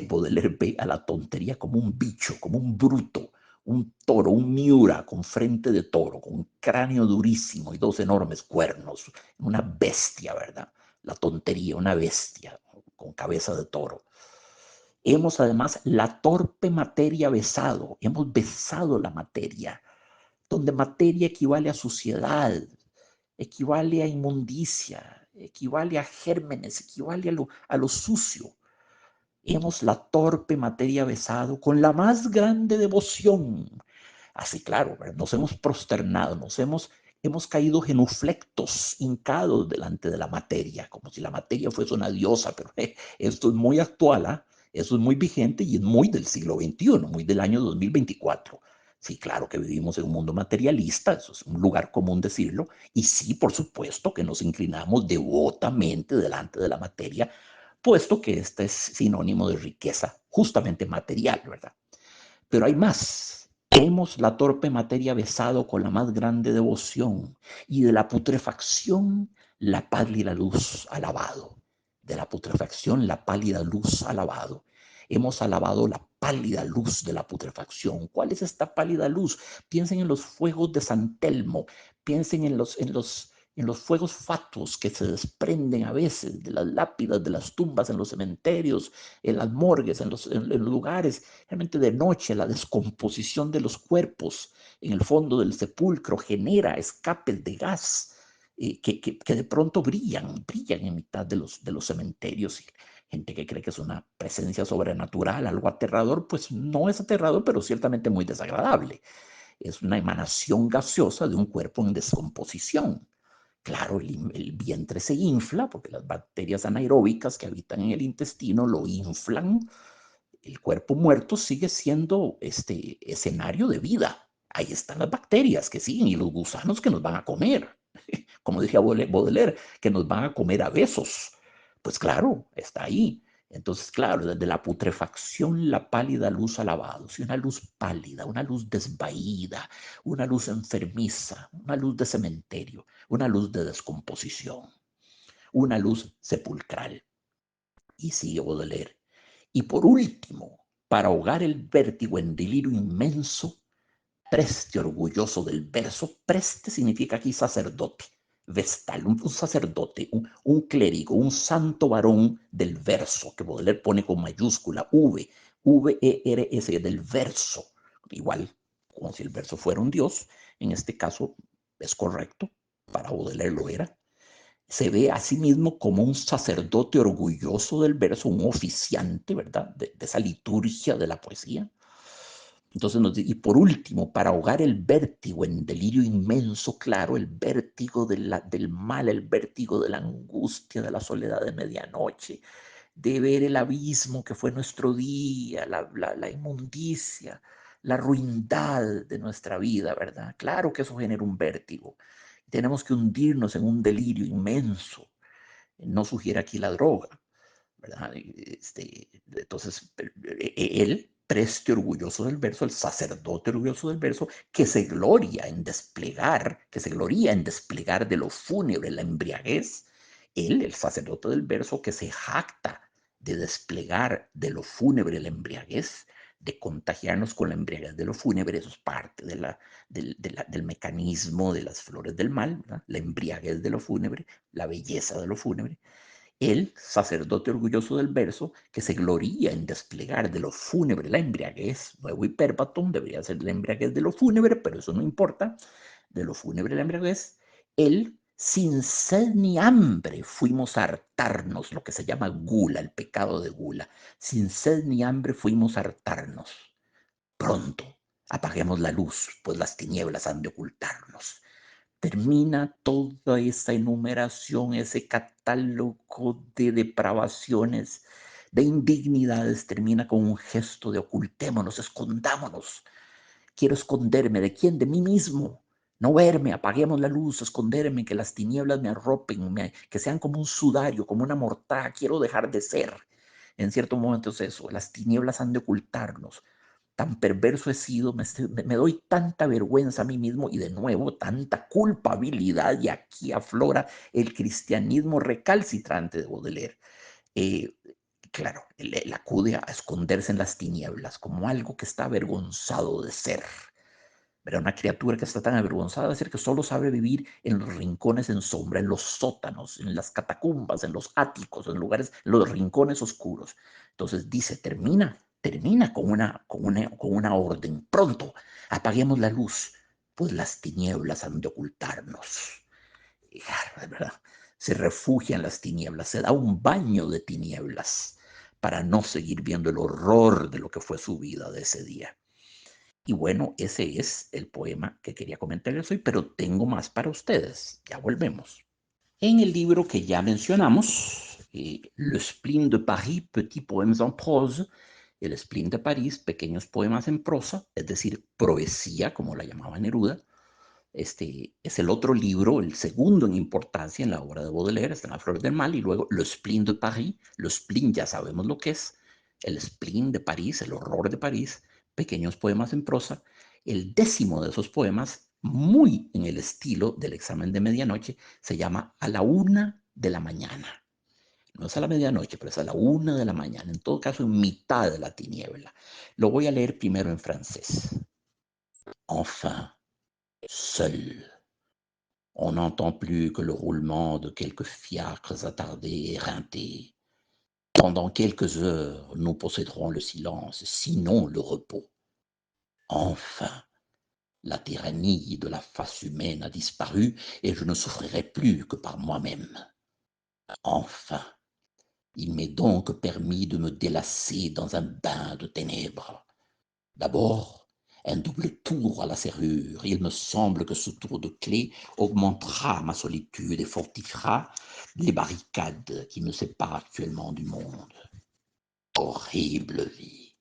Baudelaire ve a la tontería como un bicho, como un bruto, un toro, un miura con frente de toro, con un cráneo durísimo y dos enormes cuernos, una bestia, ¿verdad? La tontería, una bestia con cabeza de toro. Hemos además la torpe materia besado, hemos besado la materia, donde materia equivale a suciedad, equivale a inmundicia, equivale a gérmenes, equivale a lo sucio. Hemos la torpe materia besado con la más grande devoción. Así, claro, ¿verdad? Nos hemos prosternado, hemos caído genuflectos, hincados delante de la materia, como si la materia fuese una diosa, pero esto es muy actual, ¿eh? Eso es muy vigente y es muy del siglo XXI, muy del año 2024. Sí, claro que vivimos en un mundo materialista, eso es un lugar común decirlo, y sí, por supuesto que nos inclinamos devotamente delante de la materia, puesto que este es sinónimo de riqueza justamente material, ¿verdad? Pero hay más. Hemos la torpe materia besado con la más grande devoción, y de la putrefacción la pálida luz alabado. De la putrefacción la pálida luz alabado. Hemos alabado la pálida luz de la putrefacción. ¿Cuál es esta pálida luz? Piensen en los fuegos de San Telmo, piensen en los fuegos fatuos que se desprenden a veces de las lápidas, de las tumbas en los cementerios, en las morgues, en los lugares, realmente de noche. La descomposición de los cuerpos en el fondo del sepulcro genera escapes de gas, que de pronto brillan en mitad de los cementerios. Y gente que cree que es una presencia sobrenatural, algo aterrador, pues no es aterrador, pero ciertamente muy desagradable. Es una emanación gaseosa de un cuerpo en descomposición. Claro, el vientre se infla porque las bacterias anaeróbicas que habitan en el intestino lo inflan. El cuerpo muerto sigue siendo este escenario de vida. Ahí están las bacterias que siguen y los gusanos que nos van a comer. Como decía Baudelaire, que nos van a comer a besos. Pues claro, está ahí. Entonces, claro, desde la putrefacción, la pálida luz alabado, sí, una luz pálida, una luz desvaída, una luz enfermiza, una luz de cementerio, una luz de descomposición, una luz sepulcral. Y sigue Baudelaire. Y por último, para ahogar el vértigo en delirio inmenso, preste orgulloso del verso. Preste significa aquí sacerdote, vestal, un sacerdote, un clérigo, un santo varón del verso, que Baudelaire pone con mayúscula, V-E-R-S, del verso. Igual, como si el verso fuera un dios, en este caso es correcto, para Baudelaire lo era. Se ve a sí mismo como un sacerdote orgulloso del verso, un oficiante, ¿verdad? De esa liturgia de la poesía. Entonces y por último, para ahogar el vértigo en delirio inmenso, claro, el vértigo del mal, el vértigo de la angustia, de la soledad de medianoche, de ver el abismo que fue nuestro día, la inmundicia, la ruindad de nuestra vida, ¿verdad? Claro que eso genera un vértigo. Tenemos que hundirnos en un delirio inmenso. No sugiere aquí la droga, ¿verdad? Entonces, él, preste orgulloso del verso, el sacerdote orgulloso del verso, que se gloria en desplegar, que se gloria en desplegar de lo fúnebre la embriaguez, él, el sacerdote del verso, que se jacta de desplegar de lo fúnebre la embriaguez, de contagiarnos con la embriaguez de lo fúnebre, eso es parte del mecanismo de las flores del mal, ¿verdad? La embriaguez de lo fúnebre, la belleza de lo fúnebre, el sacerdote orgulloso del verso, que se gloría en desplegar de lo fúnebre la embriaguez, nuevo hiperbaton, debería ser la embriaguez de lo fúnebre, pero eso no importa, de lo fúnebre la embriaguez, él, sin sed ni hambre, fuimos a hartarnos, lo que se llama gula, el pecado de gula, sin sed ni hambre fuimos a hartarnos. Pronto, apaguemos la luz, pues las tinieblas han de ocultarnos. Termina toda esa enumeración, ese catálogo de depravaciones, de indignidades, termina con un gesto de ocultémonos, escondámonos. Quiero esconderme. ¿De quién? De mí mismo. No verme, apaguemos la luz, esconderme, que las tinieblas me arropen, que sean como un sudario, como una mortaja. Quiero dejar de ser. En cierto momento es eso, las tinieblas han de ocultarnos. Tan perverso he sido, me doy tanta vergüenza a mí mismo y de nuevo tanta culpabilidad, y aquí aflora el cristianismo recalcitrante de Baudelaire. Eh, claro, él acude a esconderse en las tinieblas como algo que está avergonzado de ser. Era una criatura que está tan avergonzada de ser que solo sabe vivir en los rincones en sombra, en los sótanos, en las catacumbas, en los áticos, en lugares, en los rincones oscuros. Entonces dice, termina con una orden. Pronto, apaguemos la luz, pues las tinieblas han de ocultarnos. Y, claro, ¿verdad? Se refugia en las tinieblas, se da un baño de tinieblas para no seguir viendo el horror de lo que fue su vida de ese día. Y bueno, ese es el poema que quería comentarles hoy, pero tengo más para ustedes. Ya volvemos. En el libro que ya mencionamos, Le Spleen de Paris, Petits Poèmes en Prose, el Spleen de París, Pequeños Poemas en Prosa, es decir, poesía, como la llamaba Neruda. Este es el otro libro, el segundo en importancia en la obra de Baudelaire, está en La Flor del Mal, y luego Le Spleen de Paris, Le Spleen ya sabemos lo que es, el Spleen de París, el horror de París, pequeños poemas en prosa. El décimo de esos poemas, muy en el estilo del examen de medianoche, se llama A la una de la mañana. No es a la medianoche, pero es a la una de la mañana, en todo caso en mitad de la tiniebla. Lo voy a leer primero en francés. Enfin, seul. On n'entend plus que le roulement de quelques fiacres attardés et éreintés. Pendant quelques heures, nous posséderons le silence, sinon le repos. Enfin, la tyrannie de la face humaine a disparu et je ne souffrirai plus que par moi-même. Enfin, il m'est donc permis de me délasser dans un bain de ténèbres. D'abord, un double tour à la serrure. Il me semble que ce tour de clé augmentera ma solitude et fortifiera les barricades qui me séparent actuellement du monde. Horrible vie,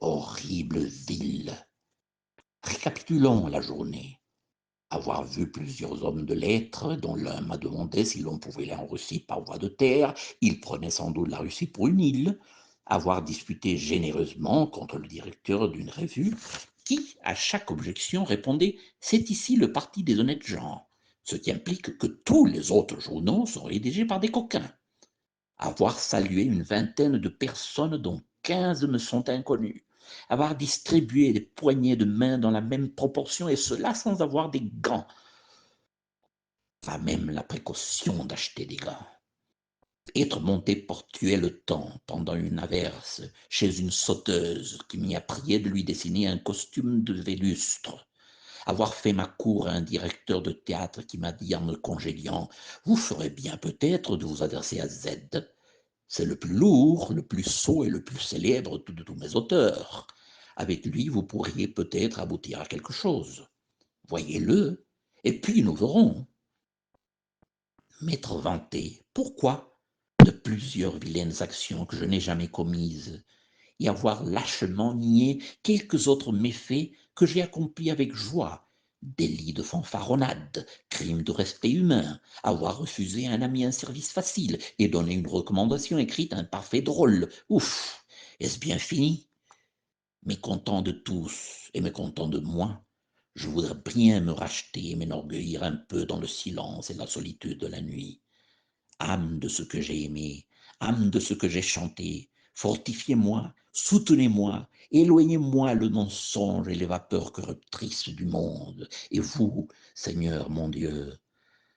horrible ville. Récapitulons la journée. Avoir vu plusieurs hommes de lettres, dont l'un m'a demandé si l'on pouvait aller en Russie par voie de terre, il prenait sans doute la Russie pour une île, avoir disputé généreusement contre le directeur d'une revue, qui, à chaque objection, répondait « C'est ici le parti des honnêtes gens », ce qui implique que tous les autres journaux sont rédigés par des coquins. Avoir salué une vingtaine de personnes dont 15 me sont inconnues, avoir distribué des poignées de main dans la même proportion, et cela sans avoir des gants, pas même la précaution d'acheter des gants. Être monté pour tuer le temps pendant une averse chez une sauteuse qui m'y a prié de lui dessiner un costume de vélustre. Avoir fait ma cour à un directeur de théâtre qui m'a dit en me congédiant « Vous ferez bien peut-être de vous adresser à Z. C'est le plus lourd, le plus sot et le plus célèbre de tous mes auteurs. » Avec lui, vous pourriez peut-être aboutir à quelque chose. Voyez-le, et puis nous verrons. M'être vanté, pourquoi, de plusieurs vilaines actions que je n'ai jamais commises, et avoir lâchement nié quelques autres méfaits que j'ai accomplis avec joie, délits de fanfaronnade, crimes de respect humain, avoir refusé à un ami un service facile et donné une recommandation écrite à un parfait drôle. Ouf, est-ce bien fini? Mécontent de tous et mécontent de moi, je voudrais bien me racheter et m'enorgueillir un peu dans le silence et la solitude de la nuit. Âme de ce que j'ai aimé, âme de ce que j'ai chanté, fortifiez-moi, soutenez-moi, éloignez-moi le mensonge et les vapeurs corruptrices du monde. Et vous, Seigneur mon Dieu,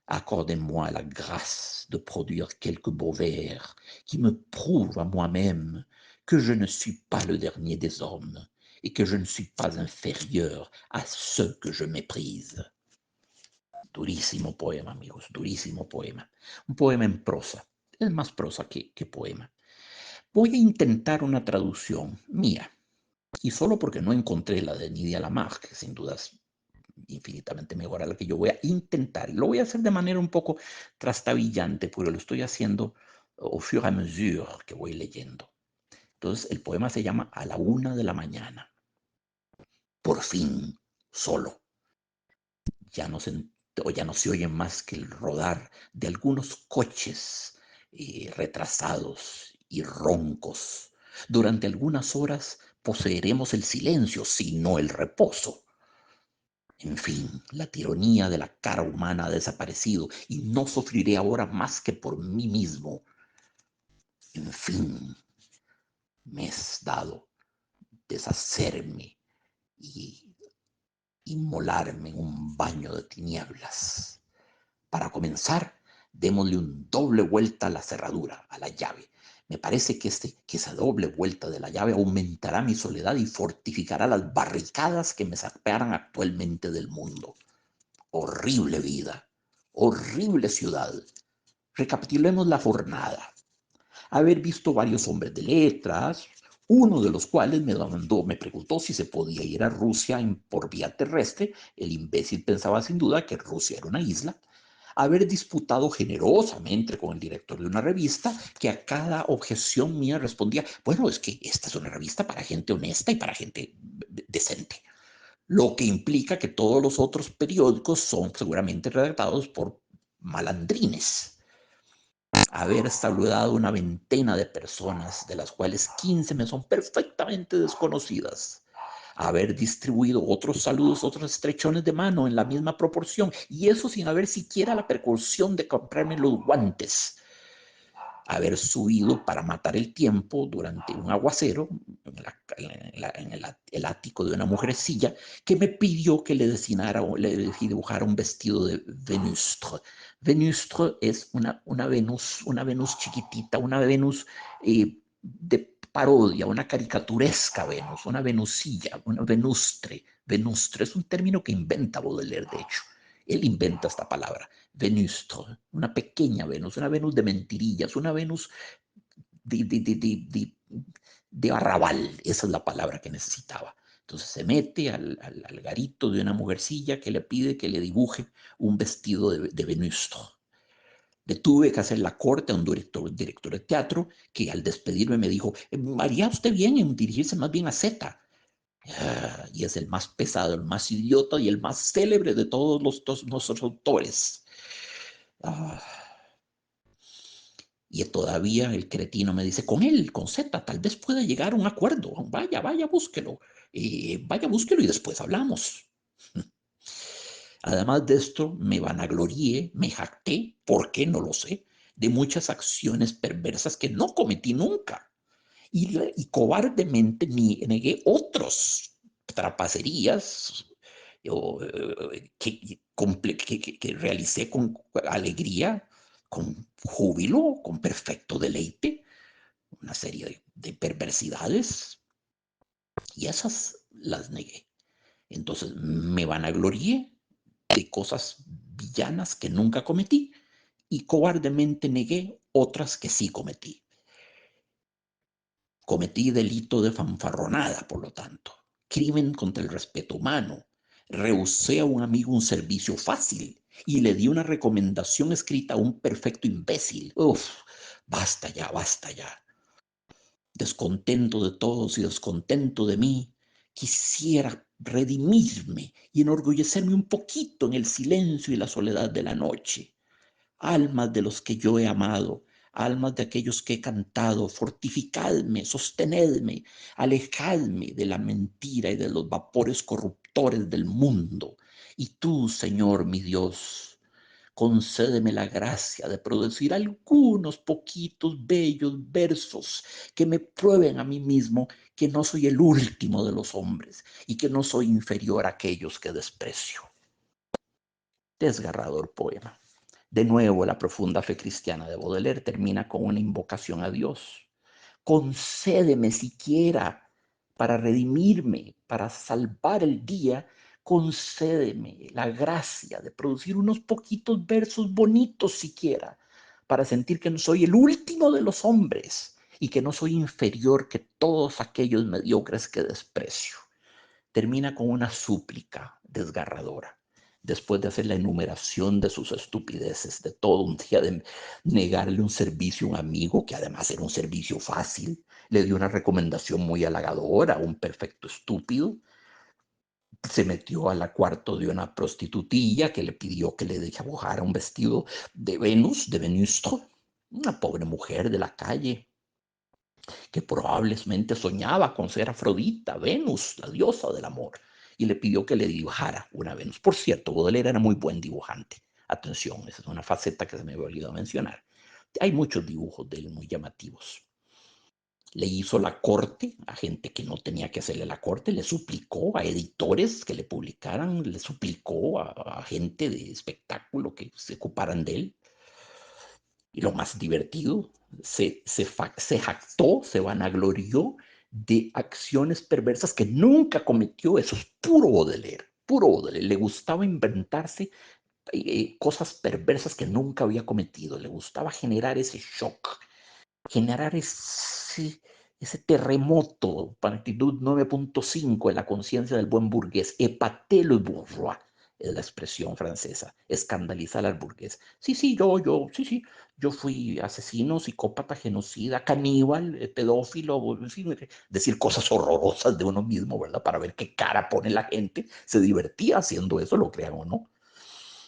accordez-moi la grâce de produire quelques beaux vers qui me prouvent à moi-même que je ne suis pas le dernier des hommes et que je ne suis pas inférieur à ceux que je méprise. Durísimo poema, amigos, durísimo poema. Un poema en prosa. Es más prosa que poema. Voy a intentar una traducción mía, y solo porque no encontré la de Nydia Lamarck, que sin duda es infinitamente mejor a la que yo voy a intentar. Y lo voy a hacer de manera un poco trastabillante, porque lo estoy haciendo au fur et à mesure que voy leyendo. Entonces, el poema se llama A la 1 de la mañana. Por fin, solo. Ya no se, ya no se oye más que el rodar de algunos coches retrasados y roncos. Durante algunas horas poseeremos el silencio, si no el reposo. En fin, la tiranía de la cara humana ha desaparecido y no sufriré ahora más que por mí mismo. En fin, me es dado deshacerme y inmolarme en un baño de tinieblas. Para comenzar, démosle un doble vuelta a la cerradura, a la llave. Me parece que esa doble vuelta de la llave aumentará mi soledad y fortificará las barricadas que me separan actualmente del mundo. Horrible vida, horrible ciudad. Recapitulemos la jornada. Haber visto varios hombres de letras, uno de los cuales me preguntó si se podía ir a Rusia por vía terrestre. El imbécil pensaba sin duda que Rusia era una isla. Haber disputado generosamente con el director de una revista que a cada objeción mía respondía, bueno, es que esta es una revista para gente honesta y para gente decente, lo que implica que todos los otros periódicos son seguramente redactados por malandrines. Haber saludado una veintena de personas, de las cuales 15 me son perfectamente desconocidas. Haber distribuido otros saludos, otros estrechones de mano en la misma proporción, y eso sin haber siquiera la precaución de comprarme los guantes. Haber subido para matar el tiempo durante un aguacero en el ático de una mujercilla que me pidió que le dibujara un vestido de Venustre. Venustre es una Venus chiquitita, una Venus de parodia, una caricaturesca Venus, una Venusilla, una Venustre. Venustre es un término que inventa Baudelaire, de hecho. Él inventa esta palabra, Venustre, una pequeña Venus, una Venus de mentirillas, una Venus de, de, de, de, de, de arrabal, esa es la palabra que necesitaba. Entonces se mete al garito de una mujercilla que le pide que le dibuje un vestido de Venustre. Le tuve que hacer la corte a un director de teatro que al despedirme me dijo, haría usted bien en dirigirse más bien a Z. Y es el más pesado, el más idiota y el más célebre de todos nuestros autores. Ah, y todavía el cretino me dice, con él, con Z, tal vez pueda llegar a un acuerdo. Vaya, búsquelo. Vaya, búsquelo y después hablamos. Además de esto, me vanaglorié, me jacté, ¿por qué? No lo sé, de muchas acciones perversas que no cometí nunca. Y cobardemente negué otros trapacerías que realicé con alegría, con júbilo, con perfecto deleite, una serie de perversidades, y esas las negué. Entonces me vanaglorié de cosas villanas que nunca cometí y cobardemente negué otras que sí cometí. Cometí delito de fanfarronada, por lo tanto. crimen contra el respeto humano. Rehusé a un amigo un servicio fácil y le di una recomendación escrita a un perfecto imbécil. Uf, basta ya, basta ya. Descontento de todos y descontento de mí, quisiera redimirme y enorgullecerme un poquito en el silencio y la soledad de la noche. Almas de los que yo he amado, almas de aquellos que he cantado, fortificadme, sostenedme, alejadme de la mentira y de los vapores corruptores del mundo. Y tú, Señor mi Dios, concédeme la gracia de producir algunos poquitos bellos versos que me prueben a mí mismo que no soy el último de los hombres y que no soy inferior a aquellos que desprecio. Desgarrador poema. De nuevo, la profunda fe cristiana de Baudelaire termina con una invocación a Dios. Concédeme siquiera para redimirme, para salvar el día, concédeme la gracia de producir unos poquitos versos bonitos siquiera, para sentir que no soy el último de los hombres y que no soy inferior que todos aquellos mediocres que desprecio. Termina con una súplica desgarradora. Después de hacer la enumeración de sus estupideces, de todo un día de negarle un servicio a un amigo, que además era un servicio fácil, le dio una recomendación muy halagadora, un perfecto estúpido, se metió al cuarto de una prostitutilla que le pidió que le dibujara un vestido de Venus, de Venusto, una pobre mujer de la calle, que probablemente soñaba con ser Afrodita, Venus, la diosa del amor, y le pidió que le dibujara una Venus. Por cierto, Baudelaire era muy buen dibujante. Atención, esa es una faceta que se me había olvidado mencionar. Hay muchos dibujos de él muy llamativos. Le hizo la corte a gente que no tenía que hacerle la corte, le suplicó a editores que le publicaran, le suplicó a gente de espectáculo que se ocuparan de él. Y lo más divertido, se jactó, se vanaglorió de acciones perversas que nunca cometió. Eso es puro Baudelaire, puro Baudelaire. Le gustaba inventarse cosas perversas que nunca había cometido. Le gustaba generar ese shock, generar ese terremoto, magnitud 9.5 en la conciencia del buen burgués. Épater le bourgeois es la expresión francesa, escandalizar al burgués. Sí, sí, sí, yo fui asesino, psicópata, genocida, caníbal, pedófilo, en fin, decir cosas horrorosas de uno mismo, ¿verdad? Para ver qué cara pone la gente. Se divertía haciendo eso, lo crean o no.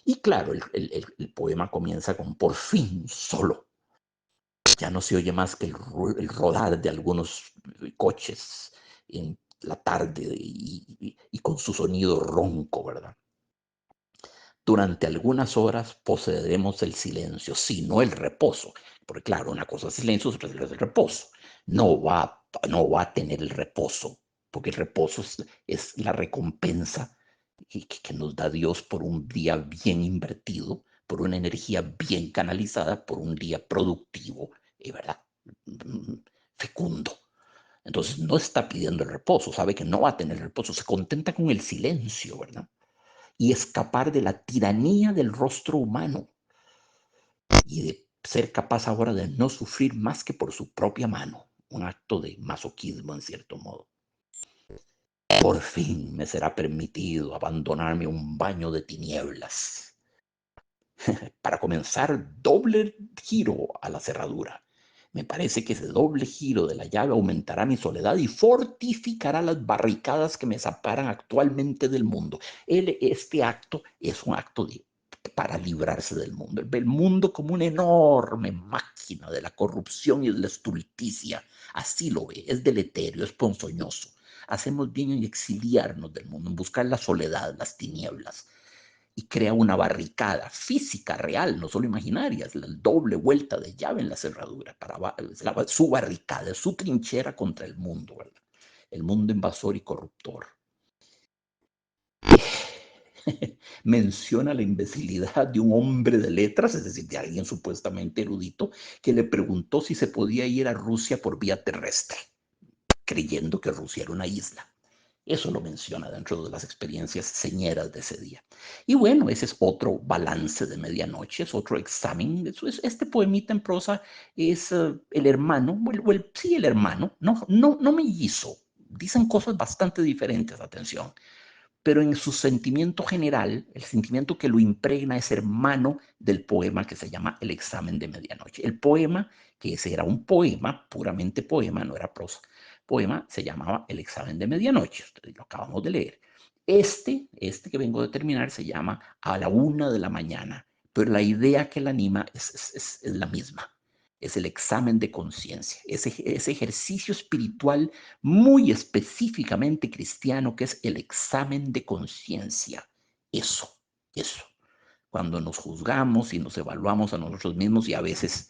Y claro, el poema comienza con por fin solo. Ya no se oye más que el rodar de algunos coches en la tarde y con su sonido ronco, ¿verdad? Durante algunas horas poseeremos el silencio, si no el reposo, porque claro, una cosa es silencio, otra es el reposo. No va a tener el reposo, porque el reposo es la recompensa que nos da Dios por un día bien invertido, por una energía bien canalizada, por un día productivo, ¿verdad? Fecundo. Entonces no está pidiendo el reposo, sabe que no va a tener reposo, se contenta con el silencio, ¿verdad? Y escapar de la tiranía del rostro humano y de ser capaz ahora de no sufrir más que por su propia mano, un acto de masoquismo en cierto modo. Por fin me será permitido abandonarme a un baño de tinieblas para comenzar doble giro a la cerradura. Me parece que ese doble giro de la llave aumentará mi soledad y fortificará las barricadas que me separan actualmente del mundo. Este acto es un acto para librarse del mundo. Él ve el mundo como una enorme máquina de la corrupción y de la estulticia. Así lo ve, es deleterio, es ponzoñoso. Hacemos bien en exiliarnos del mundo, en buscar la soledad, las tinieblas, y crea una barricada física real, no solo imaginaria, es la doble vuelta de llave en la cerradura, su barricada, su trinchera contra el mundo, ¿verdad? El mundo invasor y corruptor. Menciona la imbecilidad de un hombre de letras, es decir, de alguien supuestamente erudito, que le preguntó si se podía ir a Rusia por vía terrestre, creyendo que Rusia era una isla. Eso lo menciona dentro de las experiencias señeras de ese día. Y bueno, ese es otro balance de medianoche, es otro examen. Este poemita en prosa es el hermano, sí, el hermano, no mellizo, dicen cosas bastante diferentes, atención, pero en su sentimiento general, el sentimiento que lo impregna es hermano del poema que se llama El examen de medianoche. El poema, que ese era un poema, puramente poema, no era prosa, poema, se llamaba El examen de medianoche, ustedes lo acabamos de leer. Este que vengo de terminar se llama A la 1 de la mañana, pero la idea que la anima es la misma. Es el examen de conciencia, ese ejercicio espiritual muy específicamente cristiano que es el examen de conciencia. Eso, eso. Cuando nos juzgamos y nos evaluamos a nosotros mismos y a veces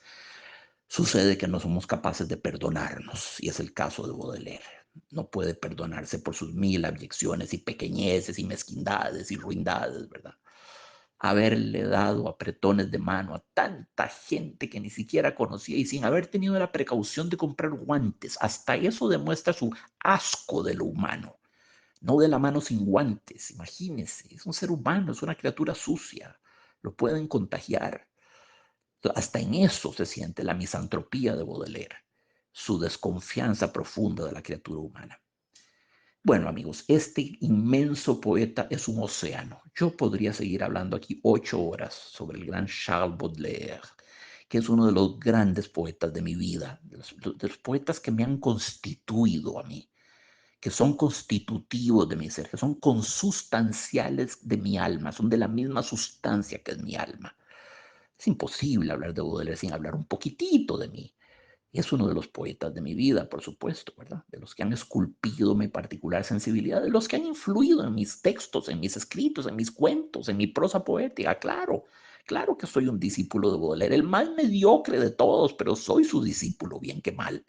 sucede que no somos capaces de perdonarnos, y es el caso de Baudelaire. No puede perdonarse por sus mil abyecciones y pequeñeces y mezquindades y ruindades, ¿verdad? Haberle dado apretones de mano a tanta gente que ni siquiera conocía y sin haber tenido la precaución de comprar guantes. Hasta eso demuestra su asco de lo humano. No de la mano sin guantes, imagínense, es un ser humano, es una criatura sucia, lo pueden contagiar. Hasta en eso se siente la misantropía de Baudelaire, su desconfianza profunda de la criatura humana. Bueno, amigos, este inmenso poeta es un océano. Yo podría seguir hablando aquí 8 horas sobre el gran Charles Baudelaire, que es uno de los grandes poetas de mi vida, de los poetas que me han constituido a mí, que son constitutivos de mi ser, que son consustanciales de mi alma, son de la misma sustancia que es mi alma. Es imposible hablar de Baudelaire sin hablar un poquitito de mí. Es uno de los poetas de mi vida, por supuesto, ¿verdad? De los que han esculpido mi particular sensibilidad, de los que han influido en mis textos, en mis escritos, en mis cuentos, en mi prosa poética. Claro, claro que soy un discípulo de Baudelaire, el más mediocre de todos, pero soy su discípulo, bien que mal.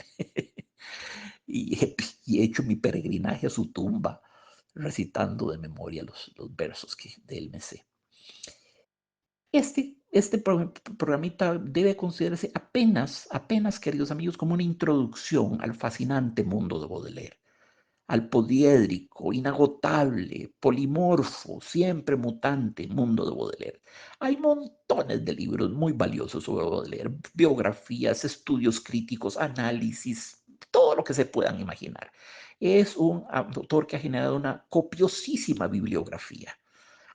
y he hecho mi peregrinaje a su tumba, recitando de memoria los versos que de él me sé. Este programita debe considerarse apenas, queridos amigos, como una introducción al fascinante mundo de Baudelaire, al poliédrico, inagotable, polimorfo, siempre mutante mundo de Baudelaire. Hay montones de libros muy valiosos sobre Baudelaire, biografías, estudios críticos, análisis, todo lo que se puedan imaginar. Es un autor que ha generado una copiosísima bibliografía.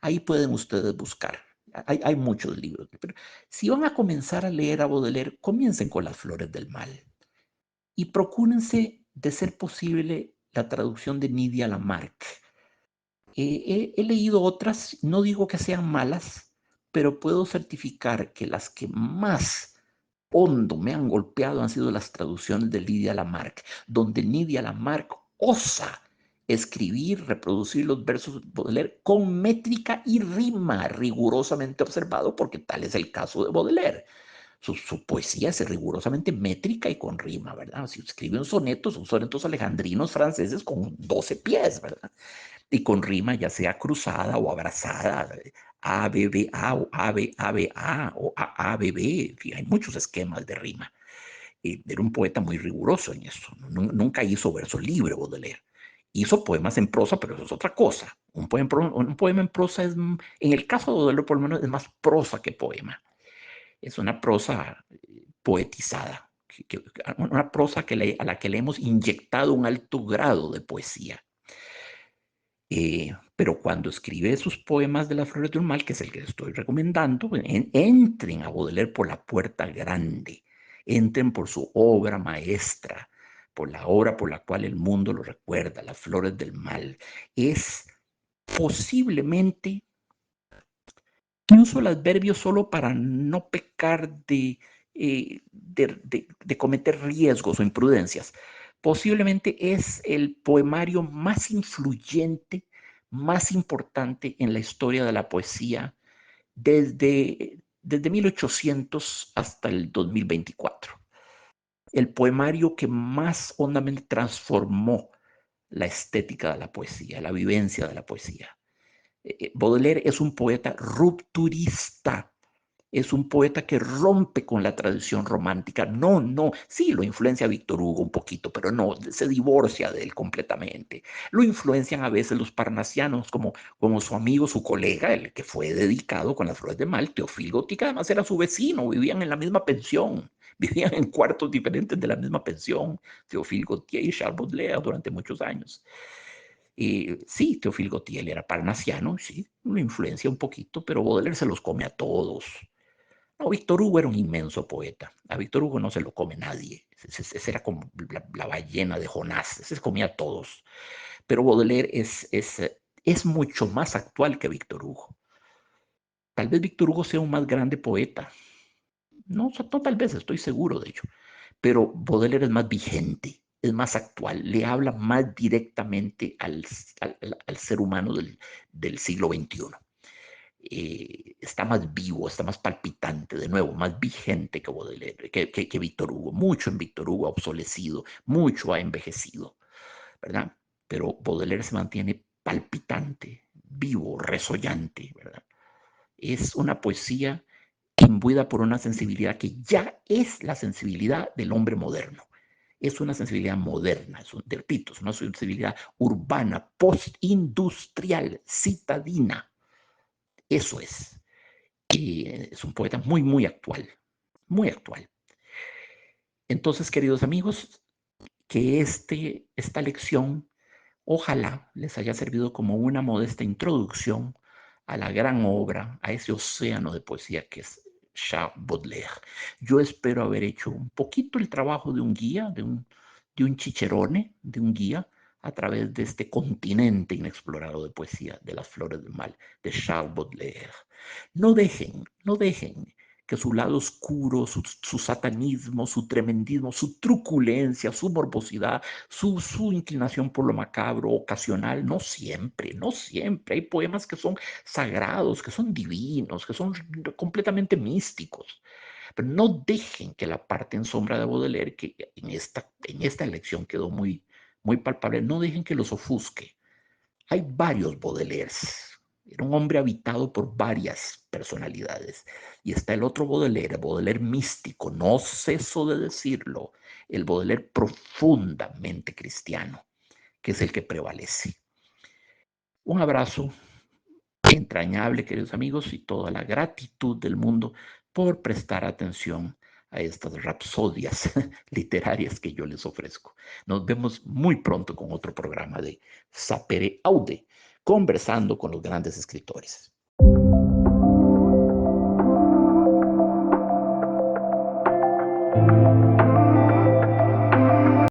Ahí pueden ustedes buscar. Hay muchos libros, pero si van a comenzar a leer a Baudelaire, comiencen con Las Flores del Mal y procúrense, de ser posible, la traducción de Nydia Lamarck. He leído otras, no digo que sean malas, pero puedo certificar que las que más hondo me han golpeado han sido las traducciones de Nydia Lamarck, donde Nydia Lamarck osa escribir, reproducir los versos de Baudelaire con métrica y rima rigurosamente observado, porque tal es el caso de Baudelaire. Su poesía es rigurosamente métrica y con rima, ¿verdad? Si escribe un soneto, son sonetos alejandrinos franceses con 12 pies, ¿verdad? Y con rima ya sea cruzada o abrazada, A, B, B, A o A, B, A, B, A o A, A, B, B. Hay muchos esquemas de rima. Era un poeta muy riguroso en eso. Nunca hizo verso libre Baudelaire. Hizo poemas en prosa, pero eso es otra cosa. Un poema en prosa es, en el caso de Baudelaire por lo menos, es más prosa que poema. Es una prosa poetizada, una prosa a la que le hemos inyectado un alto grado de poesía. Pero cuando escribe sus poemas de las Flores del Mal, que es el que estoy recomendando, entren a Baudelaire por la puerta grande, entren por su obra maestra, por la obra por la cual el mundo lo recuerda, Las Flores del Mal. Es posiblemente, y uso el adverbio solo para no pecar de cometer riesgos o imprudencias, posiblemente es el poemario más influyente, más importante en la historia de la poesía desde 1800 hasta el 2024. El poemario que más hondamente transformó la estética de la poesía, la vivencia de la poesía. Baudelaire es un poeta rupturista, es un poeta que rompe con la tradición romántica. No, sí, lo influencia Víctor Hugo un poquito, pero no, se divorcia de él completamente. Lo influencian a veces los parnasianos, como su amigo, su colega, el que fue dedicado con Las Flores de Mal, Teófilo Gautier, que además era su vecino, vivían en la misma pensión, Vivían en cuartos diferentes de la misma pensión, Théophile Gautier y Charles Baudelaire durante muchos años. Sí, Théophile Gautier era parnasiano, sí, lo influencia un poquito, pero Baudelaire se los come a todos. No, Víctor Hugo era un inmenso poeta. A Víctor Hugo no se lo come nadie. Ese era como la ballena de Jonás. Ese se comía a todos. Pero Baudelaire es mucho más actual que Víctor Hugo. Tal vez Víctor Hugo sea un más grande poeta. No, no tal vez, estoy seguro de ello. Pero Baudelaire es más vigente, es más actual, le habla más directamente al ser humano del siglo XXI. Está más vivo, está más palpitante, de nuevo, más vigente que Baudelaire, que Víctor Hugo. Mucho en Víctor Hugo ha obsolecido, mucho ha envejecido, ¿verdad? Pero Baudelaire se mantiene palpitante, vivo, resollante, ¿verdad? Es una poesía imbuida por una sensibilidad que ya es la sensibilidad del hombre moderno. Es una sensibilidad moderna, repito, es una sensibilidad urbana, postindustrial, citadina. Eso es. Y es un poeta muy, muy actual, muy actual. Entonces, queridos amigos, que esta lección ojalá les haya servido como una modesta introducción a la gran obra, a ese océano de poesía que es Charles Baudelaire. Yo espero haber hecho un poquito el trabajo de un guía, de un chicherone, de un guía, a través de este continente inexplorado de poesía de las flores del mal, de Charles Baudelaire. No dejen que su lado oscuro, su satanismo, su tremendismo, su truculencia, su morbosidad, su inclinación por lo macabro ocasional, no siempre, no siempre. Hay poemas que son sagrados, que son divinos, que son completamente místicos. Pero no dejen que la parte en sombra de Baudelaire, que en esta elección quedó muy, muy palpable, no dejen que los ofusque. Hay varios Baudelaires. Era un hombre habitado por varias personalidades. Y está el otro Baudelaire, el Baudelaire místico, no ceso de decirlo, el Baudelaire profundamente cristiano, que es el que prevalece. Un abrazo entrañable, queridos amigos, y toda la gratitud del mundo por prestar atención a estas rapsodias literarias que yo les ofrezco. Nos vemos muy pronto con otro programa de Sapere Aude, conversando con los grandes escritores.